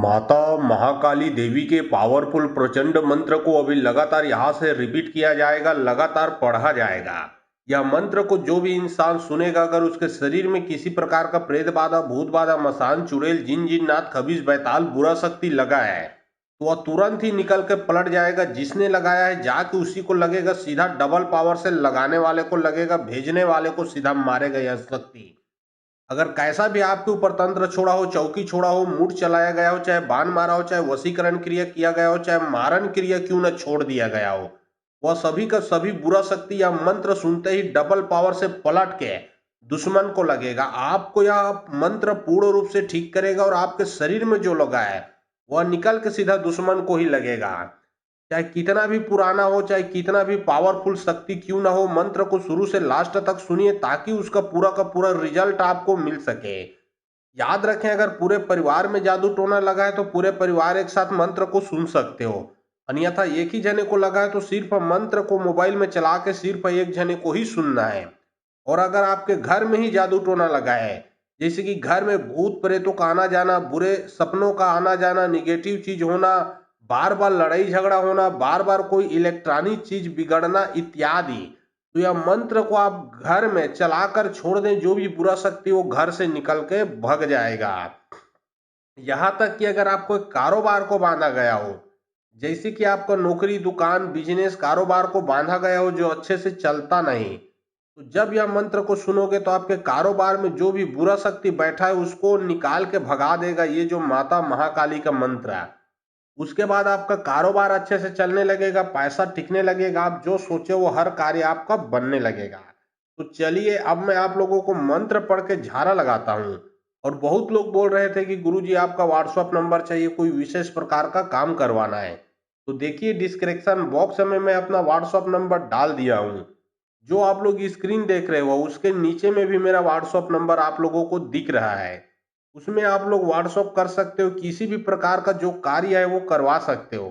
माता महाकाली देवी के पावरफुल प्रचंड मंत्र को अभी लगातार यहाँ से रिपीट किया जाएगा, लगातार पढ़ा जाएगा। यह मंत्र को जो भी इंसान सुनेगा, अगर उसके शरीर में किसी प्रकार का प्रेत बाधा, भूत बाधा, मसान, चुड़ैल, जिन जिन्नात, खबीज, बैताल, बुरा शक्ति लगा है तो वह तुरंत ही निकल के पलट जाएगा। जिसने लगाया है जाके उसी को लगेगा, सीधा डबल पावर से लगाने वाले को लगेगा, भेजने वाले को सीधा मारेगा यह शक्ति। अगर कैसा भी आपके ऊपर तंत्र छोड़ा हो, चौकी छोड़ा हो, मूड चलाया गया हो, चाहे बाण मारा हो, चाहे वशीकरण क्रिया किया गया हो, चाहे मारन क्रिया क्यों न छोड़ दिया गया हो, वह सभी का सभी बुरा शक्ति या मंत्र सुनते ही डबल पावर से पलट के दुश्मन को लगेगा। आपको यह मंत्र पूर्ण रूप से ठीक करेगा और आपके शरीर में जो लगा है वह निकल के सीधा दुश्मन को ही लगेगा। चाहे कितना भी पुराना हो, चाहे कितना भी पावरफुल शक्ति क्यों ना हो, मंत्र को शुरू से लास्ट तक सुनिए ताकि उसका पूरा का पूरा रिजल्ट आपको मिल सके। याद रखें, अगर पूरे परिवार में जादू टोना लगा है तो पूरे परिवार एक साथ मंत्र को सुन सकते हो। अन्यथा एक ही जने को लगा है तो सिर्फ मंत्र को मोबाइल में चला के सिर्फ एक जने को ही सुनना है। और अगर आपके घर में ही जादू टोना लगा है, जैसे कि घर में भूत प्रेतों का आना जाना, बुरे सपनों का आना जाना, निगेटिव चीज होना, बार बार लड़ाई झगड़ा होना, बार बार कोई इलेक्ट्रॉनिक चीज बिगड़ना इत्यादि, तो यह मंत्र को आप घर में चलाकर छोड़ दें, जो भी बुरा शक्ति वो घर से निकल के भग जाएगा। यहाँ तक कि अगर आपको एक कारोबार को बांधा गया हो, जैसे कि आपका नौकरी, दुकान, बिजनेस, कारोबार को बांधा गया हो जो अच्छे से चलता नहीं, तो जब यह मंत्र को सुनोगे तो आपके कारोबार में जो भी बुरा शक्ति बैठा है उसको निकाल के भगा देगा ये जो माता महाकाली का मंत्र है। उसके बाद आपका कारोबार अच्छे से चलने लगेगा, पैसा टिकने लगेगा, आप जो सोचे वो हर कार्य आपका बनने लगेगा। तो चलिए अब मैं आप लोगों को मंत्र पढ़ के झाड़ा लगाता हूँ। और बहुत लोग बोल रहे थे कि गुरुजी आपका व्हाट्सएप नंबर चाहिए, कोई विशेष प्रकार का काम करवाना है। तो देखिए डिस्क्रिप्शन बॉक्स में मैं अपना व्हाट्सएप नंबर डाल दिया हूँ। जो आप लोग स्क्रीन देख रहे हो उसके नीचे में भी मेरा व्हाट्सएप नंबर आप लोगों को दिख रहा है। उसमें आप लोग व्हाट्सएप कर सकते हो, किसी भी प्रकार का जो कार्य है वो करवा सकते हो।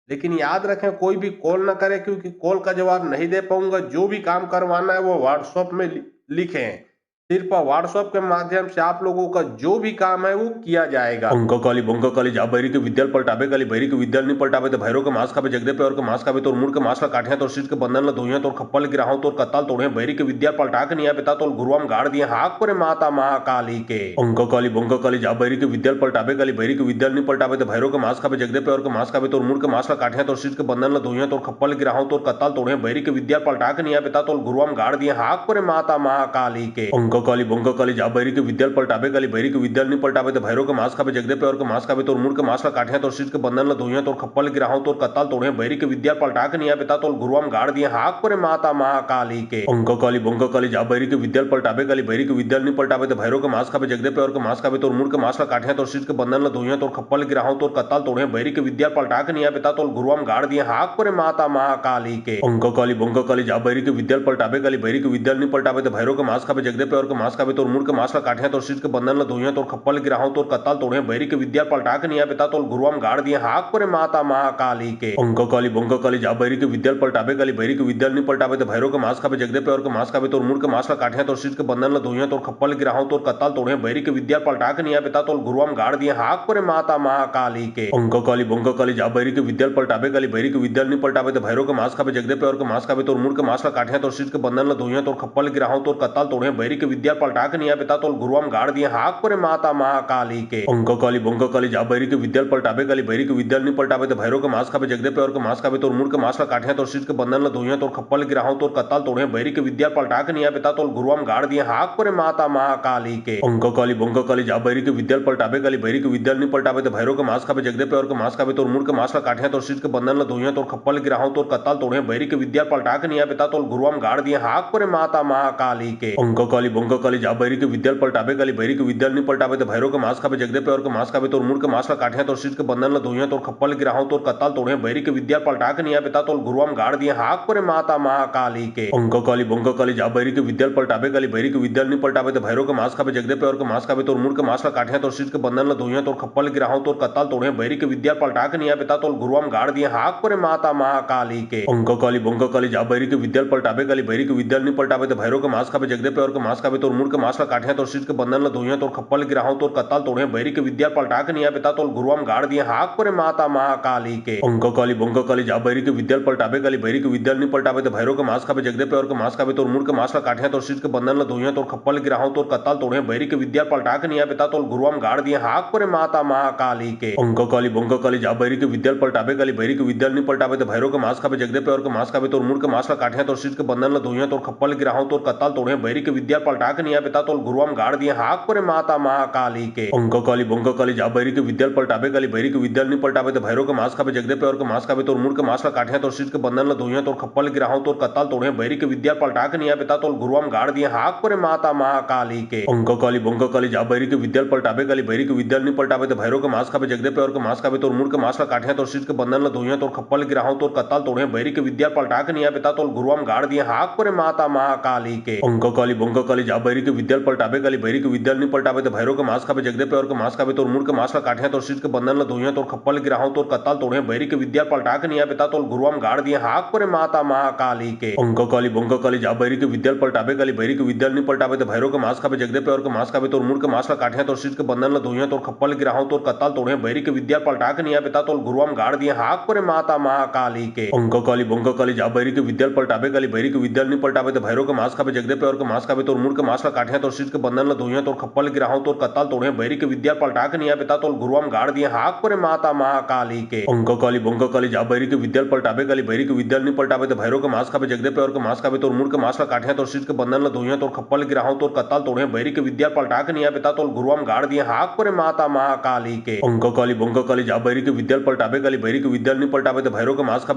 लेकिन याद रखें कोई भी कॉल ना करे, क्योंकि कॉल का जवाब नहीं दे पाऊंगा। जो भी काम करवाना है वो व्हाट्सएप में लिखें। सिर्फ व्हाट्सएप के माध्यम से आप लोगों का जो भी काम है वो किया जाएगा। अंक काली बंक काली जा बैरी के विद्याल पलटाबे काली बैरी के विद्याल नहीं पलटाबे तो भैरव के मांस खाबे जगदे पे और के मांस खाबे तोर मुड़ के मांस ला काठिया तोर शीट के बंधन ला धोइया तोर खप्पल गिराहों तोर कत्ताल तोड़े बैरी के विद्याल पलटा के निया बेता तोर गुरुआम गाड़ दिए हाक परे माता महाकाली के। अंक काली बंक काली जा बैरी के विद्याल पलटाबे काली बैरी के विद्याल नहीं पलटाबे तो भैरव के मांस खाबे जगदे पे और के मांस खाबे तोर मुड़ के मांस ला काठिया तोर शीट के बंधन ला धोइया तोर खप्पल गिराहों तोर कत्ताल तोड़े बैरी के विद्याल पलटा के निया बेता तोर गुरुआम गाड़ दिए हाक परे माता महाकाली के। अंक काली बंक काली जा बैरी के विद्याल पलटाबे काली बैरी के विद्याल नहीं पलटाबे तो भैरव के मांस खाबे जगदे पे और के मांस खाबे तोर मुड़ के मांस ला काठिया तोर शीट के बंधन ला धोइया तोर खप्पल गिराहों तोर कत्ताल तोड़े बैरी के विद्याल पलटा के निया बेता तोर गुरुआम गाड़ दिए हाक परे माता महाकाली के। अंक काली बंक काली जा बैरी के विद्याल पलटाबे काली बैरी के विद्याल नहीं पलटाबे तो भैरव के मांस खाबे जगदे पे और के मांस खाबे तोर मुड़ के मांस ला काठिया तोर शीट के बंधन ला धोइया तोर खप्पल गिराहों तोर कत्ताल तोड़े बैरी के विद्याल पलटा के निया बेता तोर गुरुआम गाड़ दिए हाक परे माता महाकाली के। अंक काली बंक काली जा बैरी के विद्याल पलटाबे काली बैरी के विद्याल नहीं पलटाबे तो भैरव के मांस खाबे जगदे पे और के मांस खाबे तोर मुड़ के मांस ला काठिया तोर शीट के बंधन ला धोइया तोर खप्पल गिराहों तोर कत्ताल तोड़े बैरी के विद्याल पलटा के निया बेता तोर गुरुआम गाड़ दिए हाक परे माता महाकाली के। अंक काली बंक काली जा बैरी के विद्याल पलटाबे काली बैरी के विद्याल नहीं पलटाबे तो भैरव के मांस खाबे जगदे पे और के मांस खाबे तोर मुड़ के मांस ला काठिया तोर शीट के बंधन ला धोइया तोर खप्पल गिराहों तोर कत्ताल तोड़े बैरी के विद्याल पलटा के निया बेता तोर गुरुआम गाड़ दिए हाक परे माता महाकाली के। अंक काली बंक काली जा बैरी के विद्याल पलटाबे काली बैरी के विद्याल नहीं पलटाबे तो भैरव के मांस खाबे जगदे पे और के मांस खाबे तोर मुड़ के मांस ला काठिया तोर शीट के बंधन ला धोइया तोर खप्पल गिराहों तोर कत्ताल तोड़े बैरी के विद्याल पलटा के निया बेता तोर गुरुआम गाड़ दिए हाक परे माता महाकाली के। अंक काली बंक काली जा बैरी के विद्याल पलटाबे काली बैरी के विद्याल नहीं पलटाबे तो भैरव के मांस खाबे जगदे पे और के मांस खाबे तोर मुड़ के मांस ला काठिया तोर शीट के बंधन ला धोइया तोर खप्पल गिराहों तोर कत्ताल तोड़े बैरी के विद्याल पलटा के निया बेता तोर गुरुआम गाड़ दिए हाक परे माता महाकाली के। अंक काली बंक काली जा बैरी के विद्याल पलटाबे काली बैरी के विद्याल नहीं पलटाबे तो भैरव के मांस खाबे जगदे पे और के मांस खाबे तोर मुड़ के मांस ला काठिया तोर शीट के बंधन ला धोइया तोर खप्पल गिराहों तोर कत्ताल तोड़े बैरी के विद्याल पलटा के निया बेता तोर गुरुआम गाड़ दिए हाक परे माता महाकाली के। अंक काली बंक काली जा बैरी के विद्याल पलटाबे काली बैरी के विद्याल नहीं पलटाबे तो भैरव के मांस खाबे जगदे पे और के मांस खाबे तोर मुड़ के मांस ला काठिया तोर शीट के बंधन ला धोइया तोर खप्पल गिराहों तोर कत्ताल तोड़े बैरी के विद्याल पलटा के निया बेता तोर गुरुआम गाड़ दिए हाक परे माता महाकाली के। अंक काली बंक काली जा बैरी के विद्याल पलटाबे काली बैरी के विद्याल नहीं पलटाबे तो भैरव के मांस खाबे जगदे पे और के मांस खाबे तोर मुड़ के मांस ला काठिया तोर शीट के बंधन ला धोइया तोर खप्पल गिराहों तोर कत्ताल तोड़े बैरी के विद्याल पलटा के निया बेता तोर गुरुआम गाड़ दिए हाक परे माता महाकाली के। अंक काली बंक काली जा बैरी के विद्याल पलटाबे काली बैरी के विद्याल नहीं पलटाबे तो भैरव के मांस खाबे जगदे पे और के मांस खाबे खाबे तोर मुड़ के मास ला काटिया तोर सीट के बंधन ला धोइया तोर खप्पल गिराहो तोर कताल तोड़े बैरी के विद्या पलटा के निया पिता तोल गुरुआम गाड़ दिए हाक परे माता महाकाली के अंक काली बंक काली जा बैरी के विद्या पलटाबे काली बैरी के विद्या नहीं पलटाबे तो भैरव के मास खाबे जगदे पे और के मास खाबे तोर मुड़ के मास ला काटिया तोर सीट के बंधन ला धोइया तोर खप्पल गिराहो तोर कताल तोड़े बैरी के विद्या पलटा के निया पिता तोल गुरुआम गाड़ दिए हाक परे माता महाकाली के अंक काली बंक काली जा बैरी के विद्या पलटाबे काली बैरी के विद्या नहीं पलटाबे तो भैरव के मास खाबे जगदे पे और के मास खाबे तोर मुड़ के मास ला काटिया तोर सीट के बंधन ला धोइया तोर खप्पल गिराहो तोर कताल तोड़े बैरी के विद्या पलटा के निया पिता तोल गुरुआम गाड़ दिए हाक परे माता महाकाली के अंक काली बंक काली जा बैरी के विद्या पलटाबे काली बैरी के विद्या नहीं पलटाबे तो भैरव के मास खाबे जगदे पे और के मास खाबे तोर मुड़ के मास ला काटिया तोर सीट के बंधन ला धोइया तोर खप्पल गिराहो तोर कताल तोड़े बैरी के विद्या पलटा के निया पिता तोल गुरुआम गाड़ दिए हाक परे माता महाकाली के अंक काली बंक काली जा बैरी के विद्या पलटाबे काली बैरी के विद्या नहीं पलटाबे तो भैरव के मास खाबे जगदे पे और के मास खाबे तोर मुड़ के मास ला काटिया तोर सीट के बंधन ला धोइया तोर खप्पल गिराहो तोर कताल तोड़े बैरी के विद्या पलटा के निया पिता तोल गुरुआम गाड़ दिए हाक परे माता महाकाली के अंक काली बंक काली जा बैरी के विद्या पलटाबे काली बैरी के विद्या नहीं पलटाबे तो भैरव के मास खाबे जगदे पे और के मास खाबे तोर मुड़ के मास ला काटिया तोर सीट के बंधन ला धोइया तोर खप्पल गिराहो तोर कताल तोड़े बैरी के विद्या पलटा के निया पिता तोल गुरुआम गाड़ दिए हाक परे माता महाकाली के अंक काली बंक काली जा बैरी के विद्या पलटाबे काली बैरी के विद्या नहीं पलटाबे तो भैरव के मास खाबे जगदे पे और के मास खाबे तोर मुड़ के मास ला काटिया तोर सीट के बंधन ला धोइया तोर खप्पल गिराहो तोर कताल तोड़े बैरी के विद्या पलटा के निया पिता तोल गुरुआम गाड़ दिए हाक परे माता महाकाली के अंक काली बंक काली जा बैरी के विद्या पलटाबे काली बैरी के विद्या नहीं पलटाबे तो भैरव के मास खाबे जगदे पे और के मास खाबे तोर मुड़ के मास ला काटिया तोर सीट के बंधन ला धोइया तोर खप्पल गिराहो तोर कताल तोड़े बैरी के विद्या पलटा के निया पिता तोल गुरुआम गाड़ दिए हाक परे माता महाकाली के अंक काली बंक काली जा बैरी के विद्या पलटाबे काली बैरी के विद्या नहीं पलटाबे तो भैरव के मास खाबे जगदे पे और के मास खाबे तोर मुड़ के मास ला काटिया तोर सीट के बंधन ला धोइया तोर खप्पल गिराहो तोर कताल तोड़े बैरी के विद्या पलटा के निया पिता तोल गुरुआम गाड़ दिए हाक परे माता महाकाली के अंक काली बंक काली जा बैरी के विद्या पलटाबे काली बैरी के विद्या नहीं पलटाबे तो भैरव के मास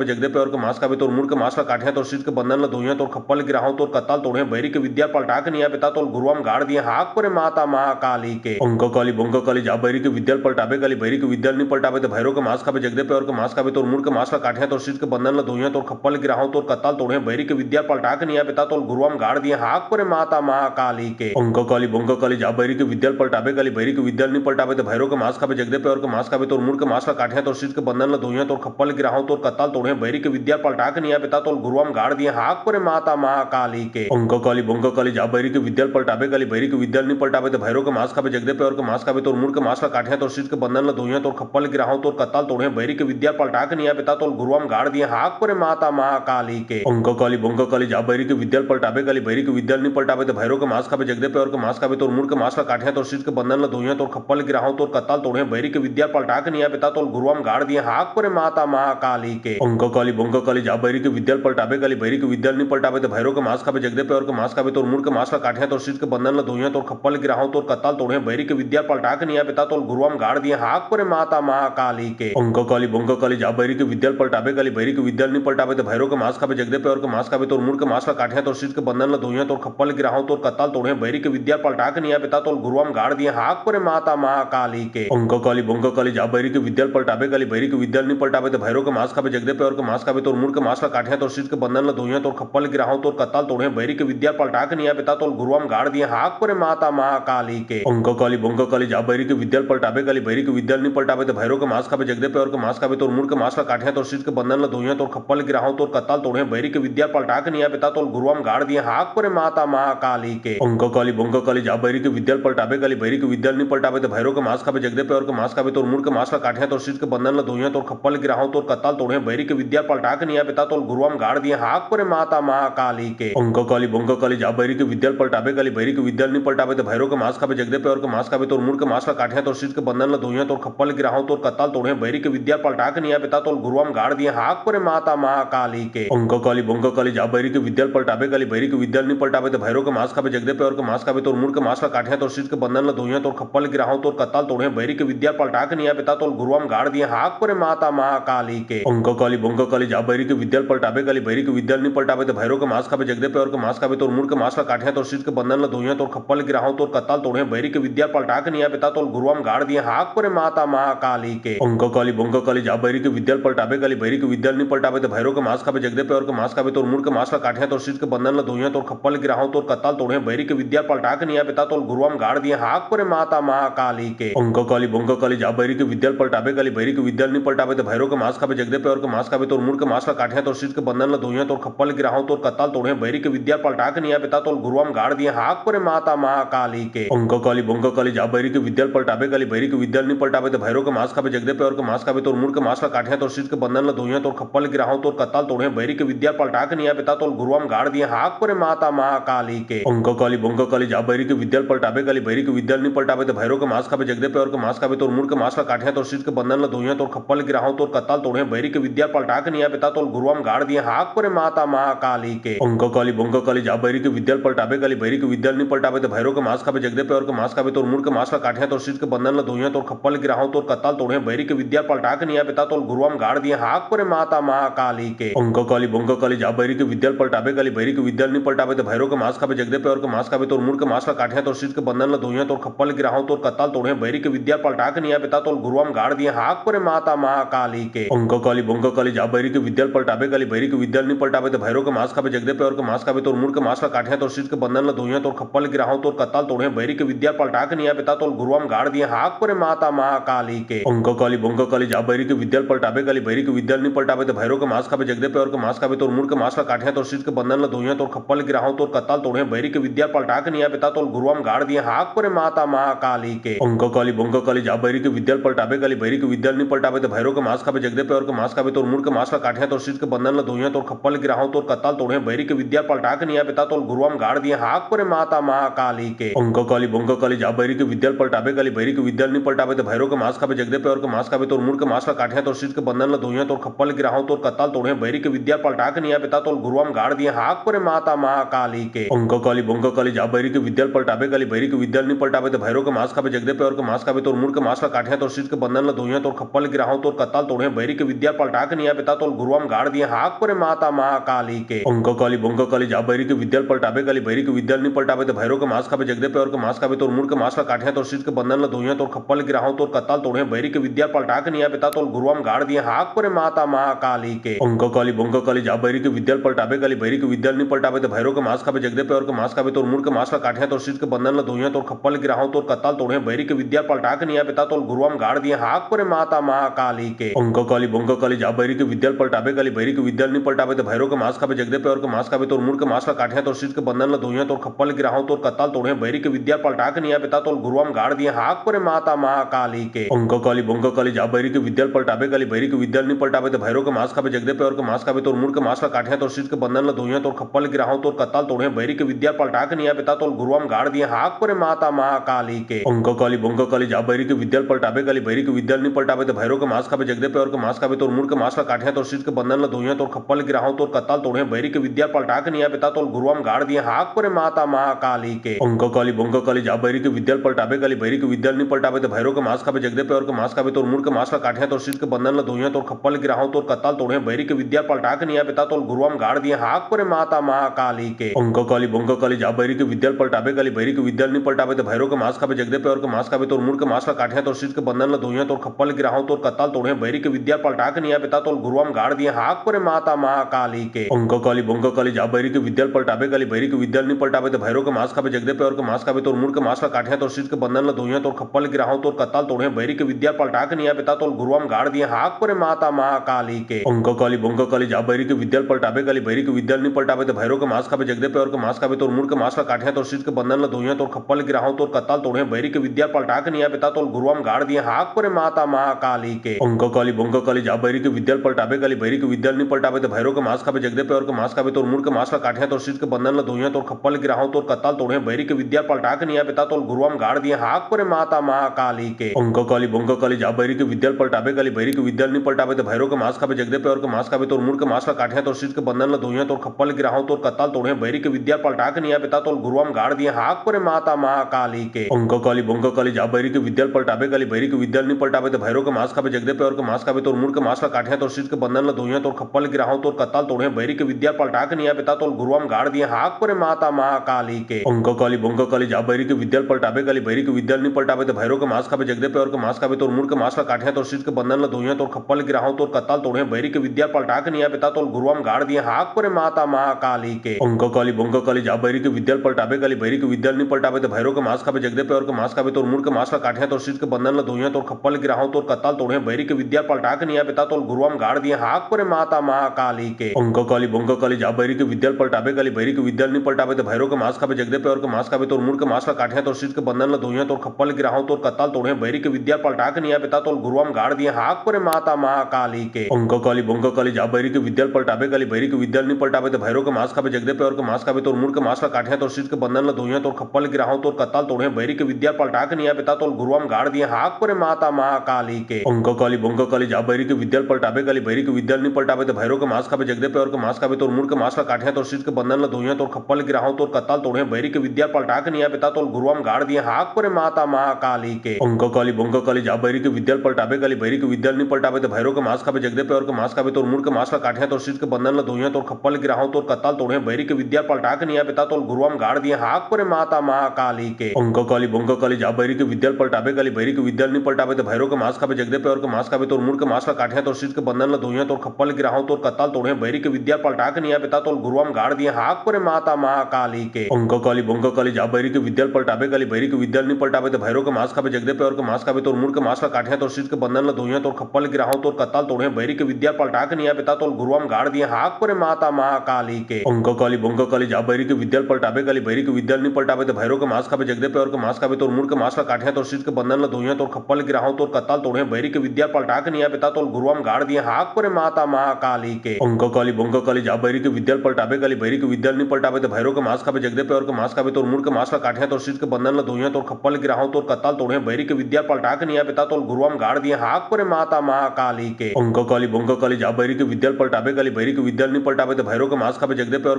खाबे जगदे पे और के मास खाबे तोर मुड़ के मास ला काटिया तोर सीट के बंधन ला धोइया तोर खप्पल गिराहो तोर कताल तोड़े बैरी के विद्या पलटा के निया पिता तोल गुरुआम गाड़ दिए हाक परे माता महाकाली के अंक काली बंक काली जा बैरी के विद्या पलटाबे काली बैरी के विद्या नहीं पलटाबे तो भैरव के मास खाबे जगदे पे और के मास खाबे तोर मुड़ के मास ला काटिया तोर सीट के बंधन ला धोइया तोर खप्पल गिराहो तोर कताल तोड़े बैरी के विद्या पलटा के निया पिता तोल गुरुआम गाड़ दिए हाक परे माता महाकाली के अंक काली बंक काली जा बैरी के विद्या पलटाबे काली बैरी के विद्या नहीं पलटाबे तो भैरव के मास खाबे जगदे पे और के मास खाबे तोर मुड़ के मास ला काटिया तोर सीट के बंधन ला धोइया तोर खप्पल गिराहो तोर कताल तोड़े बैरी के विद्या पलटा के निया पिता तोल गुरुआम गाड़ दिए हाक परे माता महाकाली के अंक काली बंक काली जा बैरी के विद्या पलटाबे काली बैरी के विद्या नहीं पलटाबे तो भैरव के मास खाबे जगदे पे और के मास खाबे तोर मुड़ के मास ला काटिया तोर सीट के बंधन ला धोइया तोर खप्पल गिराहो तोर कताल तोड़े बैरी के विद्या पलटा के निया पिता तोल गुरुआम गाड़ दिए हाक परे माता महाकाली के अंक काली बंक काली जा बैरी के विद्या पलटाबे काली बैरी के विद्या नहीं पलटाबे तो भैरव के मास खाबे जगदे पे और के मास खाबे तोर मुड़ के मास ला काटिया तोर सीट के बंधन ला धोइया तोर खप्पल गिराहो तोर कताल तोड़े बैरी के विद्या पलटा के निया पिता तोल गुरुआम गाड़ दिए हाक परे माता महाकाली के अंक काली बंक काली जा बैरी के विद्या पलटाबे काली बैरी के विद्या नहीं पलटाबे तो भैरव के मास खाबे जगदे पे और के मास खाबे तोर मुड़ के मास ला काटिया तोर सीट के बंधन ला धोइया तोर खप्पल गिराहो तोर कताल तोड़े बैरी के विद्या पलटा के निया पिता तोल गुरुआम गाड़ दिए हाक परे माता महाकाली के अंक काली बंक काली जा बैरी के विद्या पलटाबे काली बैरी के विद्या नहीं पलटाबे तो भैरव के मास खाबे जगदे पे और के मास खाबे तोर मुड़ के मास ला काटिया तोर सीट के बंधन ला धोइया तोर खप्पल गिराहो तोर कताल तोड़े बैरी के विद्या पलटा के निया पिता तोल गुरुआम गाड़ दिए हाक परे माता महाकाली के अंक काली बंक काली जा बैरी के विद्या पलटाबे काली बैरी के विद्या नहीं पलटाबे तो भैरव के मास खाबे जगदे पे और के मास खाबे तोर मुड़ के मास ला काटिया तोर सीट के बंधन ला धोइया तोर खप्पल गिराहो तोर कताल तोड़े बैरी के विद्या पलटा के निया पिता तोल गुरुआम गाड़ दिए हाक परे माता महाकाली के अंक काली बंक काली जा बैरी के विद्या पलटाबे काली बैरी के विद्या नहीं पलटाबे तो भैरव के मास खाबे जगदे पे और के मास खाबे तोर मुड़ के मास ला काटिया तोर सीट के बंधन ला धोइया तोर खप्पल गिराहो तोर कताल तोड़े बैरी के विद्या पलटा के निया पिता तोल गुरुआम गाड़ दिए हाक परे माता महाकाली के अंक काली बंक काली जा बैरी के विद्या पलटाबे काली बैरी के विद्या नहीं पलटाबे तो भैरव के मास खाबे जगदे पे और के मास खाबे तोर मुड़ के मास ला काटिया तोर सीट के बंधन ला धोइया तोर खप्पल गिराहो तोर कताल तोड़े बैरी के विद्या पलटा के निया पिता तोल गुरुआम गाड़ दिए हाक परे माता महाकाली के अंक काली बंक काली जा बैरी के विद्या पलटाबे काली बैरी के विद्या नहीं पलटाबे तो भैरव के मास खाबे जगदे पे और के मास खाबे तोर मुड़ के मास ला काटिया तोर सीट के बंधन ला धोइया तोर खप्पल गिराहो तोर कताल तोड़े बैरी के विद्या पलटा के निया पिता तोल गुरुआम गाड़ दिए हाक परे माता महाकाली के अंक काली बंक काली जा बैरी के विद्या पलटाबे काली बैरी के विद्या नहीं पलटाबे तो भैरव के मास खाबे जगदे पे और के मास खाबे तोर मुड़ के मास ला काटिया तोर सीट के बंधन ला धोइया तोर खप्पल गिराहो तोर कताल तोड़े बैरी के विद्या पलटा के निया पिता तोल गुरुआम गाड़ दिए हाक परे माता महाकाली के अंक काली बंक काली जा बैरी के विद्या पलटाबे काली बैरी के विद्या नहीं पलटाबे तो भैरव के मास खाबे जगदे पे और के मास खाबे तोर मुड़ के मास ला काटिया तोर सीट के बंधन ला धोइया तोर खप्पल गिराहो तोर कताल तोड़े बैरी के विद्या पलटा के निया पिता तोल गुरुआम गाड़ दिए हाक परे माता महाकाली के अंक काली बंक काली जा बैरी के विद्या पलटाबे काली बैरी के विद्या नहीं पलटाबे तो भैरव के मास खाबे जगदे पे और के मास खाबे तोर मुड़ के मास ला काटिया तोर सीट के बंधन ला धोइया तोर खप्पल गिराहो तोर कताल तोड़े बैरी के विद्या पलटा के निया पिता तोल गुरुआम गाड़ दिए हाक परे माता महाकाली के अंक काली बंक काली जा बैरी के विद्या पलटाबे काली बैरी के विद्या नहीं पलटाबे तो भैरव के मास खाबे जगदे पे और के मास खाबे तोर मुड़ के मास ला काटिया तोर सीट के बंधन ला धोइया तोर खप्पल गिराहो तोर कताल तोड़े बैरी के विद्या पलटा के निया पिता तोल गुरुआम गाड़ गाड़ दिए हाक पर माता महाकाली के अंककाली बंककाली जा बैरी के विद्याल पलटाबे काली बैरी के विद्याल नहीं पलटाबे तो भैरव के मांस खाबे जगदे पे और के मांस खाबे तो मुड़ के मांस ला काठिया तो शीट के बंधन ला धोइया तो खप्पल गिराहों तो कत्ताल तोड़े बैरी के विद्या पलटा के निया पिता तो गुरुआम गाड़ दिए हाक पर माता महाकाली के अंककाली बंककाली जा बैरी के विद्याल पलटाबे काली बैरी के विद्याल नहीं पलटाबे तो भैरव के मांस खाबे जगदे पे और के मांस खाबे तो मुड़ के मांस ला काठिया तो शीट के बंधन ला धोइया तो खप्पल गिराहों तो कत्ताल तोड़े बैरी के विद्या पलटा के निया पिता तो गुरुआम गाड़ दिए हाक पर माता महाकाली के अंककाली बंककाली जा बैरी के विद्याल पलटाबे काली बैरी के विद्याल नहीं पलटाबे तो भैरव के मांस खाबे जगदे पे और के मांस खाबे तो मुड़ के मांस ला काठिया तो शीट के बंधन ला धोइया तो खप्पल गिराहों तो कत्ताल तोड़े बैरी के विद्या पलटा के निया पिता तो गुरुआम गाड़ दिए हाक पर माता महाकाली के अंककाली बंककाली जा बैरी के विद्याल पलटाबे काली बैरी के विद्याल नहीं पलटाबे तो भैरव के मांस खाबे जगदे पे और के मांस खाबे तो मुड़ के मांस ला काठिया तो शीट के बंधन ला धोइया तो खप्पल गिराहों तो कत्ताल तोड़े बैरी के विद्या पलटा के निया पिता तो गुरुआम गाड़ दिए हाक पर माता महाकाली के अंककाली बंककाली जा बैरी के विद्याल पलटाबे काली बैरी के विद्याल नहीं पलटाबे तो भैरव के मांस खाबे जगदे पे और के मांस खाबे तो मुड़ के मांस ला काठिया तो शीट के बंधन ला धोइया तो खप्पल गिराहों तो कत्ताल तोड़े बैरी के विद्या पलटा के निया पिता तो गुरुआम गाड़ दिए हाक पर माता महाकाली के अंककाली बंककाली जा बैरी के विद्याल पलटाबे काली बैरी के विद्याल नहीं पलटाबे तो भैरव के मांस खाबे जगदे पे और के मांस खाबे तो मुड़ के मांस ला काठिया तो शीट के बंधन ला धोइया तो खप्पल गिराहों तो कत्ताल तोड़े बैरी के विद्या पलटा के निया पिता तो गुरुआम गाड़ दिए हाक पर माता महाकाली के अंककाली बंककाली जा बैरी के विद्याल पलटाबे काली बैरी के विद्याल नहीं पलटाबे तो भैरव के मांस खाबे जगदे पे और के मांस खाबे तो मुड़ के मांस ला काठिया तो शीट के बंधन ला धोइया तो खप्पल गिराहों तो कत्ताल तोड़े बैरी के विद्या पलटा के निया पिता तो गुरुआम गाड़ दिए हाक पर माता महाकाली के अंककाली बंककाली जा बैरी के विद्याल पलटाबे काली बैरी के विद्याल नहीं पलटाबे तो भैरव के मांस खाबे जगदे पे और के मांस खाबे तो मुड़ के मांस ला काठिया तो शीट के बंधन ला धोइया तो खप्पल गिराहों तो कत्ताल तोड़े बैरी के विद्या पलटा के निया पिता तो गुरुआम गाड़ दिए हाक पर माता महाकाली के अंककाली बंककाली जा बैरी के विद्याल पलटाबे काली बैरी के विद्याल नहीं पलटाबे तो भैरव के मांस खाबे जगदे पे और के मांस खाबे तो मुड़ के मांस ला काठिया तो शीट के बंधन ला धोइया तो खप्पल गिराहों तो कत्ताल तोड़े बैरी के विद्या पलटा के निया पिता तो गुरुआम गाड़ दिए हाक पर माता महाकाली के अंककाली बंककाली जा बैरी के विद्याल पलटाबे काली बैरी के विद्याल नहीं पलटाबे तो भैरव के मांस खाबे जगदे पे और के मांस खाबे तो मुड़ के मांस ला काठिया तो शीट के बंधन ला धोइया तो खप्पल गिराहों तो कत्ताल तोड़े बैरी के विद्या पलटा के निया पिता तो गुरुआम गाड़ दिए हाक पर माता महाकाली के अंककाली बंककाली जा बैरी के विद्याल पलटाबे काली बैरी के विद्याल नहीं पलटाबे तो भैरव के मांस खाबे जगदे पे और के मांस खाबे तो मुड़ के मांस ला काठिया तो शीट के बंधन ला धोइया तो खप्पल गिराहों तो कत्ताल तोड़े बैरी के विद्या पलटा के निया पिता तो गुरुआम गाड़ दिए हाक पर माता महाकाली के अंककाली बंककाली जा बैरी के विद्याल पलटाबे काली बैरी के विद्याल नहीं पलटाबे तो भैरव के मांस खाबे जगदे पे और के मांस खाबे तो मुड़ के मांस ला काठिया तो शीट के बंधन ला धोइया तो खप्पल गिराहों तो कत्ताल तोड़े बैरी के विद्या पलटा के निया पिता तो गुरुआम गाड़ दिए हाक पर माता महाकाली के अंककाली बंककाली जा बैरी के विद्याल पलटाबे काली बैरी के विद्याल नहीं पलटाबे तो भैरव के मांस खाबे जगदे पे और के मांस खाबे तो मुड़ के मांस ला काठिया तो शीट के बंधन ला धोइया तो खप्पल गिराहों तो कत्ताल तोड़े बैरी के विद्या पलटा के निया पिता तो गुरुआम गाड़ दिए हाक पर माता महाकाली के अंककाली बंककाली जा बैरी के विद्याल पलटाबे काली बैरी के विद्याल नहीं पलटाबे तो भैरव के मांस खाबे जगदे पे और के मांस खाबे तो मुड़ के मांस ला काठिया तो शीट के बंधन ला धोइया तो खप्पल गिराहों तो कत्ताल तोड़े बैरी के विद्या पलटा के निया पिता तो गुरुआम गाड़ दिए हाक पर माता महाकाली के अंककाली बंककाली जा बैरी के विद्याल पलटाबे काली बैरी के विद्याल नहीं पलटाबे तो भैरव के मांस खाबे जगदे पे और के मांस खाबे तो मुड़ के मांस ला काठिया तो शीट के बंधन ला धोइया तो खप्पल गिराहों तो कत्ताल तोड़े बैरी के विद्या पलटा के निया पिता तो गुरुआम गाड़ दिए हाक पर माता महाकाली के अंककाली बंककाली जा बैरी के विद्याल पलटाबे काली बैरी के विद्याल नहीं पलटाबे तो भैरव के मांस खाबे जगदे पे और के मांस खाबे तो मुड़ के मांस ला काठिया तो शीट के बंधन ला धोइया तो खप्पल गिराहों तो कत्ताल तोड़े बैरी के विद्या पलटा के निया पिता तो गुरुआम गाड़ दिए हाक पर माता महाकाली के अंककाली बंककाली जा बैरी के विद्याल पलटाबे काली बैरी के विद्याल नहीं पलटाबे तो भैरव के मांस खाबे जगदे पे और के मांस खाबे तो मुड़ के मांस ला काठिया तो शीट के बंधन ला धोइया तो खप्पल गिराहों तो कत्ताल तोड़े बैरी के विद्या पलटा के निया पिता तो गुरुआम गाड़ दिए हाक पर माता महाकाली के अंककाली बंककाली जा बैरी के विद्याल पलटाबे काली बैरी के विद्याल नहीं पलटाबे तो भैरव के मांस खाबे जगदे पे और के मांस खाबे तो मुड़ के मांस ला काठिया तो शीट के बंधन ला धोइया तो खप्पल गिराहों तो कत्ताल तोड़े बैरी के विद्या पलटा के निया पिता तो गुरुआम गाड़ दिए हाक पर माता महाकाली के अंककाली बंककाली जा बैरी के विद्याल पलटाबे काली बैरी के विद्याल नहीं पलटाबे तो भैरव के मांस खाबे जगदे पे और के मांस खाबे तो मुड़ के मांस ला काठिया तो शीट के बंधन ला धोइया तो खप्पल गिराहों तो कत्ताल तोड़े बैरी के विद्या पलटा के निया पिता तो गुरुआम गाड़ दिए हाक पर माता महाकाली के अंककाली बंककाली जा बैरी के विद्याल पलटाबे काली बैरी के विद्याल नहीं पलटाबे तो भैरव के मांस खाबे जगदे पे और के मांस खाबे तो मुड़ के मांस ला काठिया तो शीट के बंधन ला धोइया तो खप्पल गिराहों तो कत्ताल तोड़े बैरी के विद्या पलटा के निया पिता तो गुरुआम गाड़ दिए हाक पर माता महाकाली के अंककाली बंककाली जा बैरी के विद्याल पलटाबे काली बैरी के विद्याल नहीं पलटाबे तो भैरव के मांस खाबे जगदे पे और के मांस खाबे तो मुड़ के मांस ला काठिया तो शीट के बंधन ला धोइया तो खप्पल गिराहों तो कत्ताल तोड़े बैरी के विद्या पलटा के निया पिता तो गुरुआम गाड़ दिए हाक पर माता महाकाली के अंककाली बंककाली जा बैरी के विद्याल पलटाबे काली बैरी के विद्याल नहीं पलटाबे तो भैरव के मांस खाबे जगदे पे और के मांस खाबे तो मुड़ के मांस ला काठिया तो शीट के बंधन ला धोइया तो खप्पल गिराहों तो कत्ताल तोड़े बैरी के विद्या पलटा के निया पिता तो गुरुआम गाड़ दिए हाक पर माता महाकाली के अंककाली बंककाली जा बैरी के विद्याल पलटाबे काली बैरी के विद्याल नहीं पलटाबे तो भैरव के मांस खाबे जगदे पे और के मांस खाबे तो मुड़ के मांस ला काठिया तो शीट के बंधन ला धोइया तो खप्पल गिराहों तो कत्ताल तोड़े बैरी के विद्या पलटा के निया पिता तो गुरुआम गाड़ दिए हाक पर माता महाकाली के अंककाली बंककाली जा बैरी के विद्याल पलटाबे काली बैरी के विद्याल नहीं पलटाबे तो भैरव के मास खावे जगदे पे और के मास खावे तोर मुड़ के मास ला काठिया तोर शीत के बंधन ला धोइया तोर खप्पल गिराहो तोर कत्ताल तोड़े बैरी के विद्या पलटा के निया पिता तोल गुरुआम गाड़ दिए हाक परे माता महाकाली के अंक काली बंक काली जा बैरी के विद्या पलटावे काली बैरी के विद्या नहीं पलटावे तो भैरव के मास खावे जगदे पे और के मास खावे तोर मुड़ के मास ला काठिया तोर शीत के बंधन ला धोइया तोर खप्पल गिराहो तोर कत्ताल तोड़े बैरी के विद्या पलटा के निया पिता तोल गुरुआम गाड़ दिए हाक परे माता महाकाली के अंक काली बंक काली जा बैरी के विद्या पलटावे काली बैरी के विद्या नहीं पलटावे तो भैरव के मास खावे जगदे पे और के मास खावे तोर मुड़ के मास ला काठिया तोर शीत के बंधन ला धोइया तोर खप्पल गिराहो तोर कत्ताल तोड़े बैरी के विद्या पलटा के निया पिता तोल गुरुआम गाड़ दिए हाक परे माता महाकाली के अंक काली बंक काली जा बैरी के विद्या पलटावे काली बैरी के विद्या नहीं पलटावे तो भैरव के मास खावे जगदे पे और के मास खावे तोर मुड़ के मास ला काठिया तोर शीत के बंधन ला धोइया तोर खप्पल गिराहो तोर कत्ताल तोड़े बैरी के विद्या पलटा के निया पिता तोल गुरुआम गाड़ दिए हाक परे माता महाकाली के अंक काली बंक काली जा बैरी के विद्या पलटावे काली बैरी के विद्या नहीं पलटावे तो भैरव के मास खावे जगदे पे और के मास खावे तोर मुड़ के मास ला काठिया तोर शीत के बंधन ला धोइया तोर खप्पल गिराहो तोर कत्ताल तोड़े बैरी के विद्या पलटा के निया पिता तोल गुरुआम गाड़ दिए हाक परे माता महाकाली के अंक काली बंक काली जा बैरी के विद्या पलटावे काली बैरी के विद्या नहीं पलटावे तो भैरव के मास खावे जगदे पे और के मास खावे तोर मुड़ के मास ला काठिया तोर शीत के बंधन ला धोइया तोर खप्पल गिराहो तोर कत्ताल तोड़े बैरी के विद्या पलटा के निया पिता तोल गुरुआम गाड़ दिए हाक परे माता महाकाली के अंक काली बंक काली जा बैरी के विद्या पलटावे काली बैरी के विद्या नहीं पलटावे तो भैरव के मास खावे जगदे पे और के मास खावे तोर मुड़ के मास ला काठिया तोर शीत के बंधन ला धोइया तोर खप्पल गिराहो तोर कत्ताल तोड़े बैरी के विद्या पलटा के निया पिता तोल गुरुआम गाड़ दिए हाक परे माता महाकाली के अंक काली बंक काली जा बैरी के विद्या पलटावे काली बैरी के विद्या नहीं पलटावे तो भैरव के मास खावे जगदे पे और के मास खावे तोर मुड़ के मास ला काठिया तोर शीत के बंधन ला धोइया तोर खप्पल गिराहो तोर कत्ताल तोड़े बैरी के विद्या पलटा के निया पिता तोल गुरुआम गाड़ दिए हाक परे माता महाकाली के अंक काली बंक काली जा बैरी के विद्या पलटावे काली बैरी के विद्या नहीं पलटावे तो भैरव के मास खावे जगदे पे और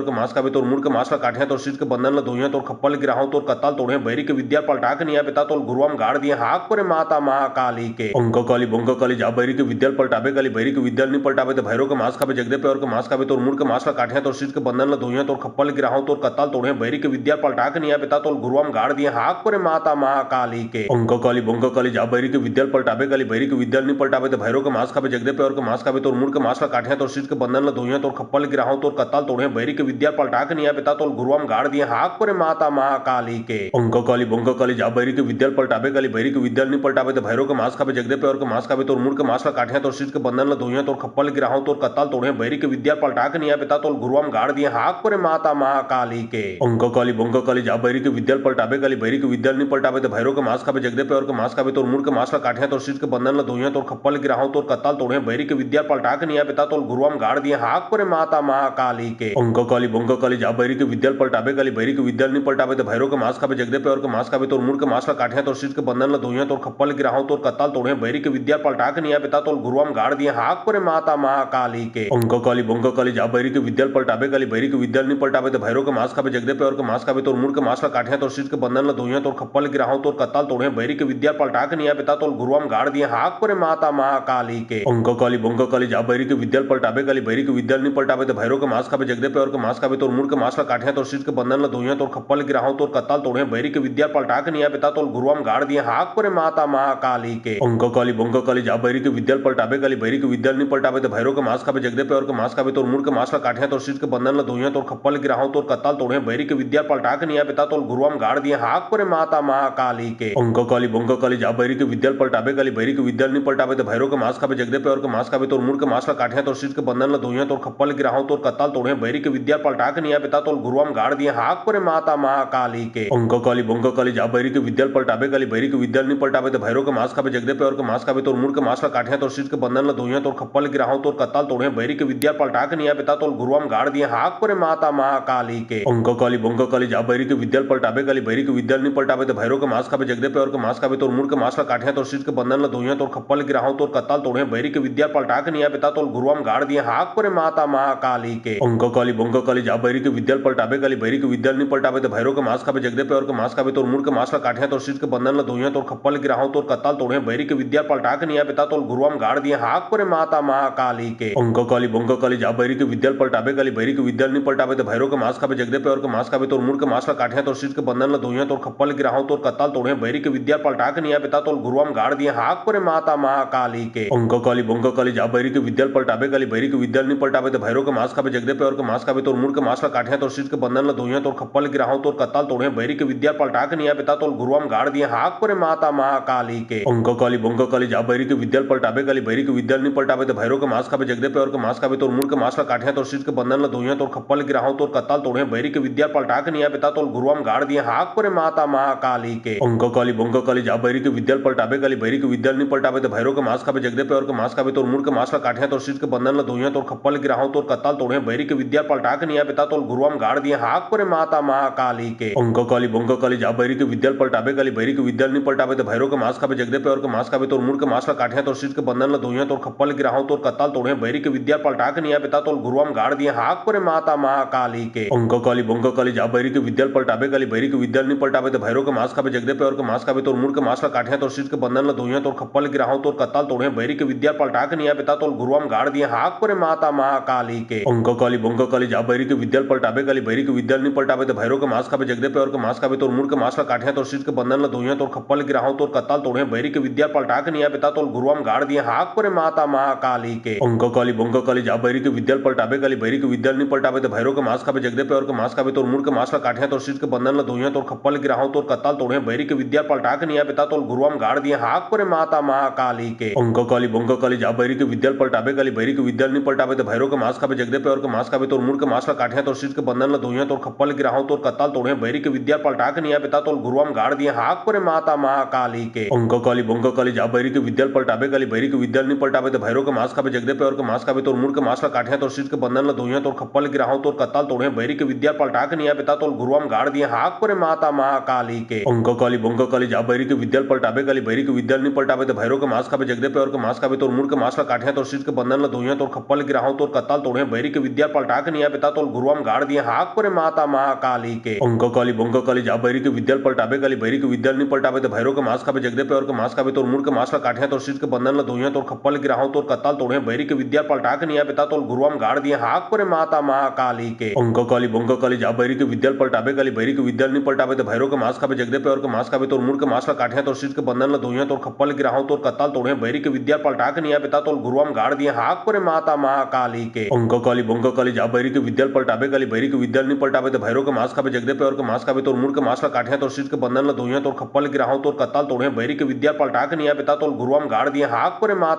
के मास खावे तोर मुड़ के मास ला काठिया तोर शीत के बंधन ला धोइया तोर खप्पल गिराहो तोर कत्ताल तोड़े बैरी के विद्या पलटा के निया पिता तोल गुरुआम गाड़ दिए हाक परे माता महाकाली के अंक काली बंक काली जा बैरी के विद्या पलटावे काली बैरी के विद्या नहीं पलटावे तो भैरव के मास खावे जगदे पे और के मास खावे तोर मुड़ के मास ला काठिया तोर शीत के बंधन ला धोइया तोर खप्पल गिराहो तोर कत्ताल तोड़े बैरी के विद्या पलटा के निया पिता तोल गुरुआम गाड़ दिए हाक परे माता महाकाली के अंक काली बंक काली जा बैरी के विद्या पलटावे काली बैरी के विद्या नहीं पलटावे तो भैरव के मास खावे जगदे पे और के मास खावे तोर मुड़ के मास ला काठिया तोर शीत के बंधन ला धोइया तोर खप्पल गिराहो तोर कत्ताल तोड़े बैरी के विद्या पलटा के निया पिता तोल गुरुआम गाड़ दिए हाक परे माता महाकाली के अंक काली बंक काली जा बैरी के विद्या पलटावे काली बैरी के विद्या नहीं पलटावे तो भैरव के मास खावे जगदे पे और के मास खावे तोर मुड़ के मास ला काठिया तोर शीत के बंधन ला धोइया तोर खप्पल गिराहो तोर कत्ताल तोड़े बैरी के विद्या पलटा के निया पिता तोल गुरुआम गाड़ दिए हाक परे माता महाकाली के अंक काली बंक काली जा बैरी के विद्या पलटावे काली बैरी के विद्या नहीं पलटावे तो भैरव के मास खावे जगदे पे और के मास खावे तोर मुड़ के मास ला काठिया तोर शीत के बंधन ला धोइया तोर खप्पल गिराहो तोर कत्ताल तोड़े बैरी के विद्या पलटा के निया पिता तोल गुरुआम गाड़ दिए हाक परे माता महाकाली के अंक काली बंक काली जा बैरी के विद्या पलटावे काली बैरी के विद्या नहीं पलटावे तो भैरव के मास खावे जगदे पे और के मास खावे तोर मुड़ के मास ला काठिया तोर शीत के बंधन ला धोइया तोर खप्पल गिराहो तोर कत्ताल तोड़े बैरी के विद्या पलटा के निया पिता तोल गुरुआम गाड़ दिए हाक परे माता महाकाली के अंक काली बंक काली जा बैरी के विद्या पलटावे काली बैरी के विद्या नहीं पलटावे तो भैरव के मास खावे जगदे पे और के मास खावे तोर मुड़ के मास ला काठिया तोर शीत के बंधन ला धोइया तोर खप्पल गिराहो तोर कत्ताल तोड़े बैरी के विद्या पलटा के निया पिता तोल गुरुआम गाड़ दिए हाक परे माता महाकाली के अंक काली बंक काली जा बैरी के विद्या पलटावे काली बैरी के विद्या नहीं पलटावे तो भैरव के मास खावे जगदे पे और के मास खावे तोर मुड़ के मास ला काठिया तोर शीत के बंधन ला धोइया तोर खप्पल गिराहो तोर कत्ताल तोड़े बैरी के विद्या पलटा के निया पिता तोल गुरुआम गाड़ दिए हाक परे माता महाकाली के अंक काली बंक काली जा बैरी के विद्या पलटावे काली बैरी के विद्या नहीं पलटावे तो भैरव के मास खावे जगदे पे और के मास खावे तोर मुड़ के मास ला काठिया तोर शीत के बंधन ला धोइया तोर खप्पल गिराहो तोर कत्ताल तोड़े बैरी के विद्या पलटा के निया पिता तोल गुरुआम गाड़ दिए हाक परे माता महाकाली के अंक काली बंक काली जा बैरी के विद्या पलटावे काली बैरी के विद्या नहीं पलटावे तो भैरव के मास खावे जगदे पे और के मास खावे तोर मुड़ के मास ला काठिया तोर शीत के बंधन ला धोइया तोर खप्पल गिराहो तोर कत्ताल तोड़े बैरी के विद्या पलटा के निया पिता तोल गुरुआम गाड़ दिए हाक परे माता महाकाली के अंक काली बंक काली जा बैरी के विद्या पलटावे काली बैरी के विद्या नहीं पलटावे तो भैरव के मास खावे जगदे पे और के मास खावे तोर मुड़ के मास ला काठिया तोर शीत के बंधन ला धोइया तोर खप्पल गिराहो तोर कत्ताल तोड़े बैरी के विद्या पलटा के निया पिता तोल गुरुआम गाड़ दिए हाक परे माता महाकाली के अंक काली बंक काली जा बैरी के विद्या पलटावे काली बैरी के विद्या नहीं पलटावे तो भैरव के मास खावे जगदे पे और के मास खावे तोर मुड़ के मास ला काठिया तोर शीत के बंधन ला धोइया तोर खप्पल गिराहो तोर कत्ताल तोड़े बैरी के विद्या पलटा के निया पिता तोल गुरुआम गाड़ दिए हाक परे माता महाकाली के अंक काली बंक काली जा बैरी के विद्या पलटावे काली बैरी के विद्या नहीं पलटावे तो भैरव के मास खावे जगदे पे और के मास खावे तोर मुड़ के मास ला काठिया तोर शीत के बंधन ला धोइया तोर खप्पल गिराहो तोर कत्ताल तोड़े बैरी के विद्या पलटा के निया पिता तोल गुरुआम गाड़ दिए हाक परे माता महाकाली के अंक काली बंक काली जा बैरी के विद्या पलटावे काली बैरी के विद्या नहीं पलटावे तो भैरव के मास खावे जगदे पे और के मास खावे तोर मुड़ के मास ला काठिया तोर शीत के बंधन ला धोइया तोर खप्पल गिराहो तोर कत्ताल तोड़े बैरी के विद्या पलटा के निया पिता तोल गुरुआम गाड़ दिए हाक परे माता महाकाली के अंक काली बंक काली जा बैरी के विद्या पलटावे काली बैरी के विद्या नहीं पलटावे तो भैरव के मास खावे जगदे पे और के मास खावे तोर मुड़ के मास ला काठिया तोर शीत के बंधन ला धोइया तोर खप्पल गिराहो तोर कत्ताल तोड़े बैरी के विद्या पलटा के निया पिता तोल गुरुआम गाड़ दिए हाक परे माता महाकाली के अंक काली बंक काली जा बैरी के विद्या पलटावे काली बैरी के विद्या नहीं पलटावे तो भैरव के मास खावे जगदे पे और के मास खावे तोर मुड़ के मास ला काठिया तोर शीत के बंधन ला धोइया तोर खप्पल गिराहो तोर कत्ताल तोड़े बैरी के विद्या पलटा के निया पिता तोल गुरुआम गाड़ दिए हाक पर माता महाकाली के अंक काली बंक काली जा बैरी के विद्या पलटाबे काली बैरी के विद्या नहीं पलटाबे तो भैरव के मास खाबे जगदे पे और के मास खाबे तोर मुंड के मास ला काठिया तोर शीट के बंधन ला धोइया तोर खप्पल गिराहो तोर कत्ताल तोड़े बैरी के विद्या पलटा के निया पिता तोल गुरुआम गाड़ दिए हाक पर माता महाकाली के अंक काली बंक काली जा बैरी के विद्या पलटाबे काली बैरी के विद्या नहीं पलटाबे तो भैरव के मास खाबे जगदे पे और के मास खाबे तोर मुंड के मास ला काठिया तोर शीट के बंधन ला धोइया तोर खप्पल गिराहो तोर कत्ताल तोड़े बैरी के विद्या पलटा के निया पिता तोल गुरुआम गाड़ दिए हाक पर माता महाकाली के अंक काली बंक काली जा बैरी के विद्या पलटाबे काली बैरी के विद्या नहीं पलटाबे तो भैरव के मास खाबे जगदे पे और के मास खाबे तोर मुंड के मास ला काठिया तोर शीट के बंधन ला धोइया तोर खप्पल गिराहो तोर कत्ताल तोड़े बैरी के विद्या पलटा के निया पिता तोल गुरुआम गाड़ दिए हाक पर माता महाकाली के अंक काली बंक काली जा बैरी के विद्या पलटाबे काली बैरी के विद्या नहीं पलटाबे तो भैरव के मास खाबे जगदे पे और के मास खाबे तोर मुंड के मास ला काठिया तोर शीट के बंधन ला धोइया तोर खप्पल गिराहो तोर कत्ताल तोड़े बैरी के विद्या पलटा के निया पिता तोल गुरुआम गाड़ दिए हाक पर माता महाकाली के अंक काली बंक काली जा बैरी के विद्या पलटाबे काली बैरी के विद्या नहीं पलटाबे तो भैरव के मास खाबे जगदे पे और के मास खाबे तोर मुंड के मास ला काठिया तोर शीट के बंधन ला धोइया तोर खप्पल गिराहो तोर कत्ताल तोड़े बैरी के विद्या पलटा के निया पिता तोल गुरुआम गाड़ दिए हाक पर माता महाकाली के अंक काली बंक काली जा बैरी के विद्या पलटाबे काली बैरी के विद्या नहीं पलटाबे तो भैरव के मास खाबे जगदे पे और के मास खाबे तोर मुंड के मास ला काठिया तोर शीट के बंधन ला धोइया तोर खप्पल गिराहो तोर कत्ताल तोड़े बैरी के विद्या पलटा के निया पिता तोल गुरुआम गाड़ दिए हाक पर माता महाकाली के अंक काली बंक काली जा बैरी के विद्या पलटाबे काली बैरी के विद्या नहीं पलटाबे तो भैरव के मास खाबे जगदे पे और के मास खाबे तोर मुंड के मास ला काठिया तोर शीट के बंधन ला धोइया तोर खप्पल गिराहो तोर कत्ताल तोड़े बैरी के विद्या पलटा के निया पिता तोल गुरुआम गाड़ दिए हाक पर माता महाकाली के अंक काली बंक काली जा बैरी के विद्या पलटाबे काली बैरी के विद्या नहीं पलटाबे तो भैरव के मास खाबे जगदे पे और के मास खाबे तोर मुंड के मास ला काठिया तोर शीट के बंधन ला धोइया तोर खप्पल गिराहो तोर कत्ताल तोड़े बैरी के विद्या पलटा के निया पिता तोल गुरुआम गाड़ दिए हाक पर माता महाकाली के अंक काली बंक काली जा बैरी के विद्या पलटाबे काली बैरी के विद्या नहीं पलटाबे तो भैरव के मास खाबे जगदे पे और के मास खाबे तोर मुंड के मास ला काठिया तोर शीट के बंधन ला धोइया तोर खप्पल गिराहो तोर कत्ताल तोड़े बैरी के विद्या पलटा के निया पिता तोल गुरुआम गाड़ दिए हाक पर माता महाकाली के अंक काली बंक काली जा बैरी के विद्या पलटाबे काली बैरी के विद्या नहीं पलटाबे तो भैरव के मास खाबे जगदे पे और के मास खाबे तोर मुंड के मास ला काठिया तोर शीट के बंधन ला धोइया तोर खप्पल गिराहो तोर कत्ताल तोड़े बैरी के विद्या पलटा के निया पिता तोल गुरुआम गाड़ दिए हाक पर माता महाकाली के अंक काली बंक काली जा बैरी के विद्या पलटाबे काली बैरी के विद्या नहीं पलटाबे तो भैरव के मास खाबे जगदे पे और के मास खाबे तोर मुंड के मास ला काठिया तोर शीट के बंधन ला धोइया तोर खप्पल गिराहो तोर कत्ताल तोड़े बैरी के विद्या पलटा के निया पिता तोल गुरुआम गाड़ दिए हाक पर माता महाकाली के अंक काली बंक काली जा बैरी के विद्या पलटाबे काली बैरी के विद्या नहीं पलटाबे तो भैरव के मास खाबे जगदे पे और के मास खाबे तोर मुंड के मास ला काठिया तोर शीट के बंधन ला धोइया तोर खप्पल गिराहो तोर कत्ताल तोड़े बैरी के विद्या पलटा के निया पिता तोल गुरुआम गाड़ दिए हाक पर माता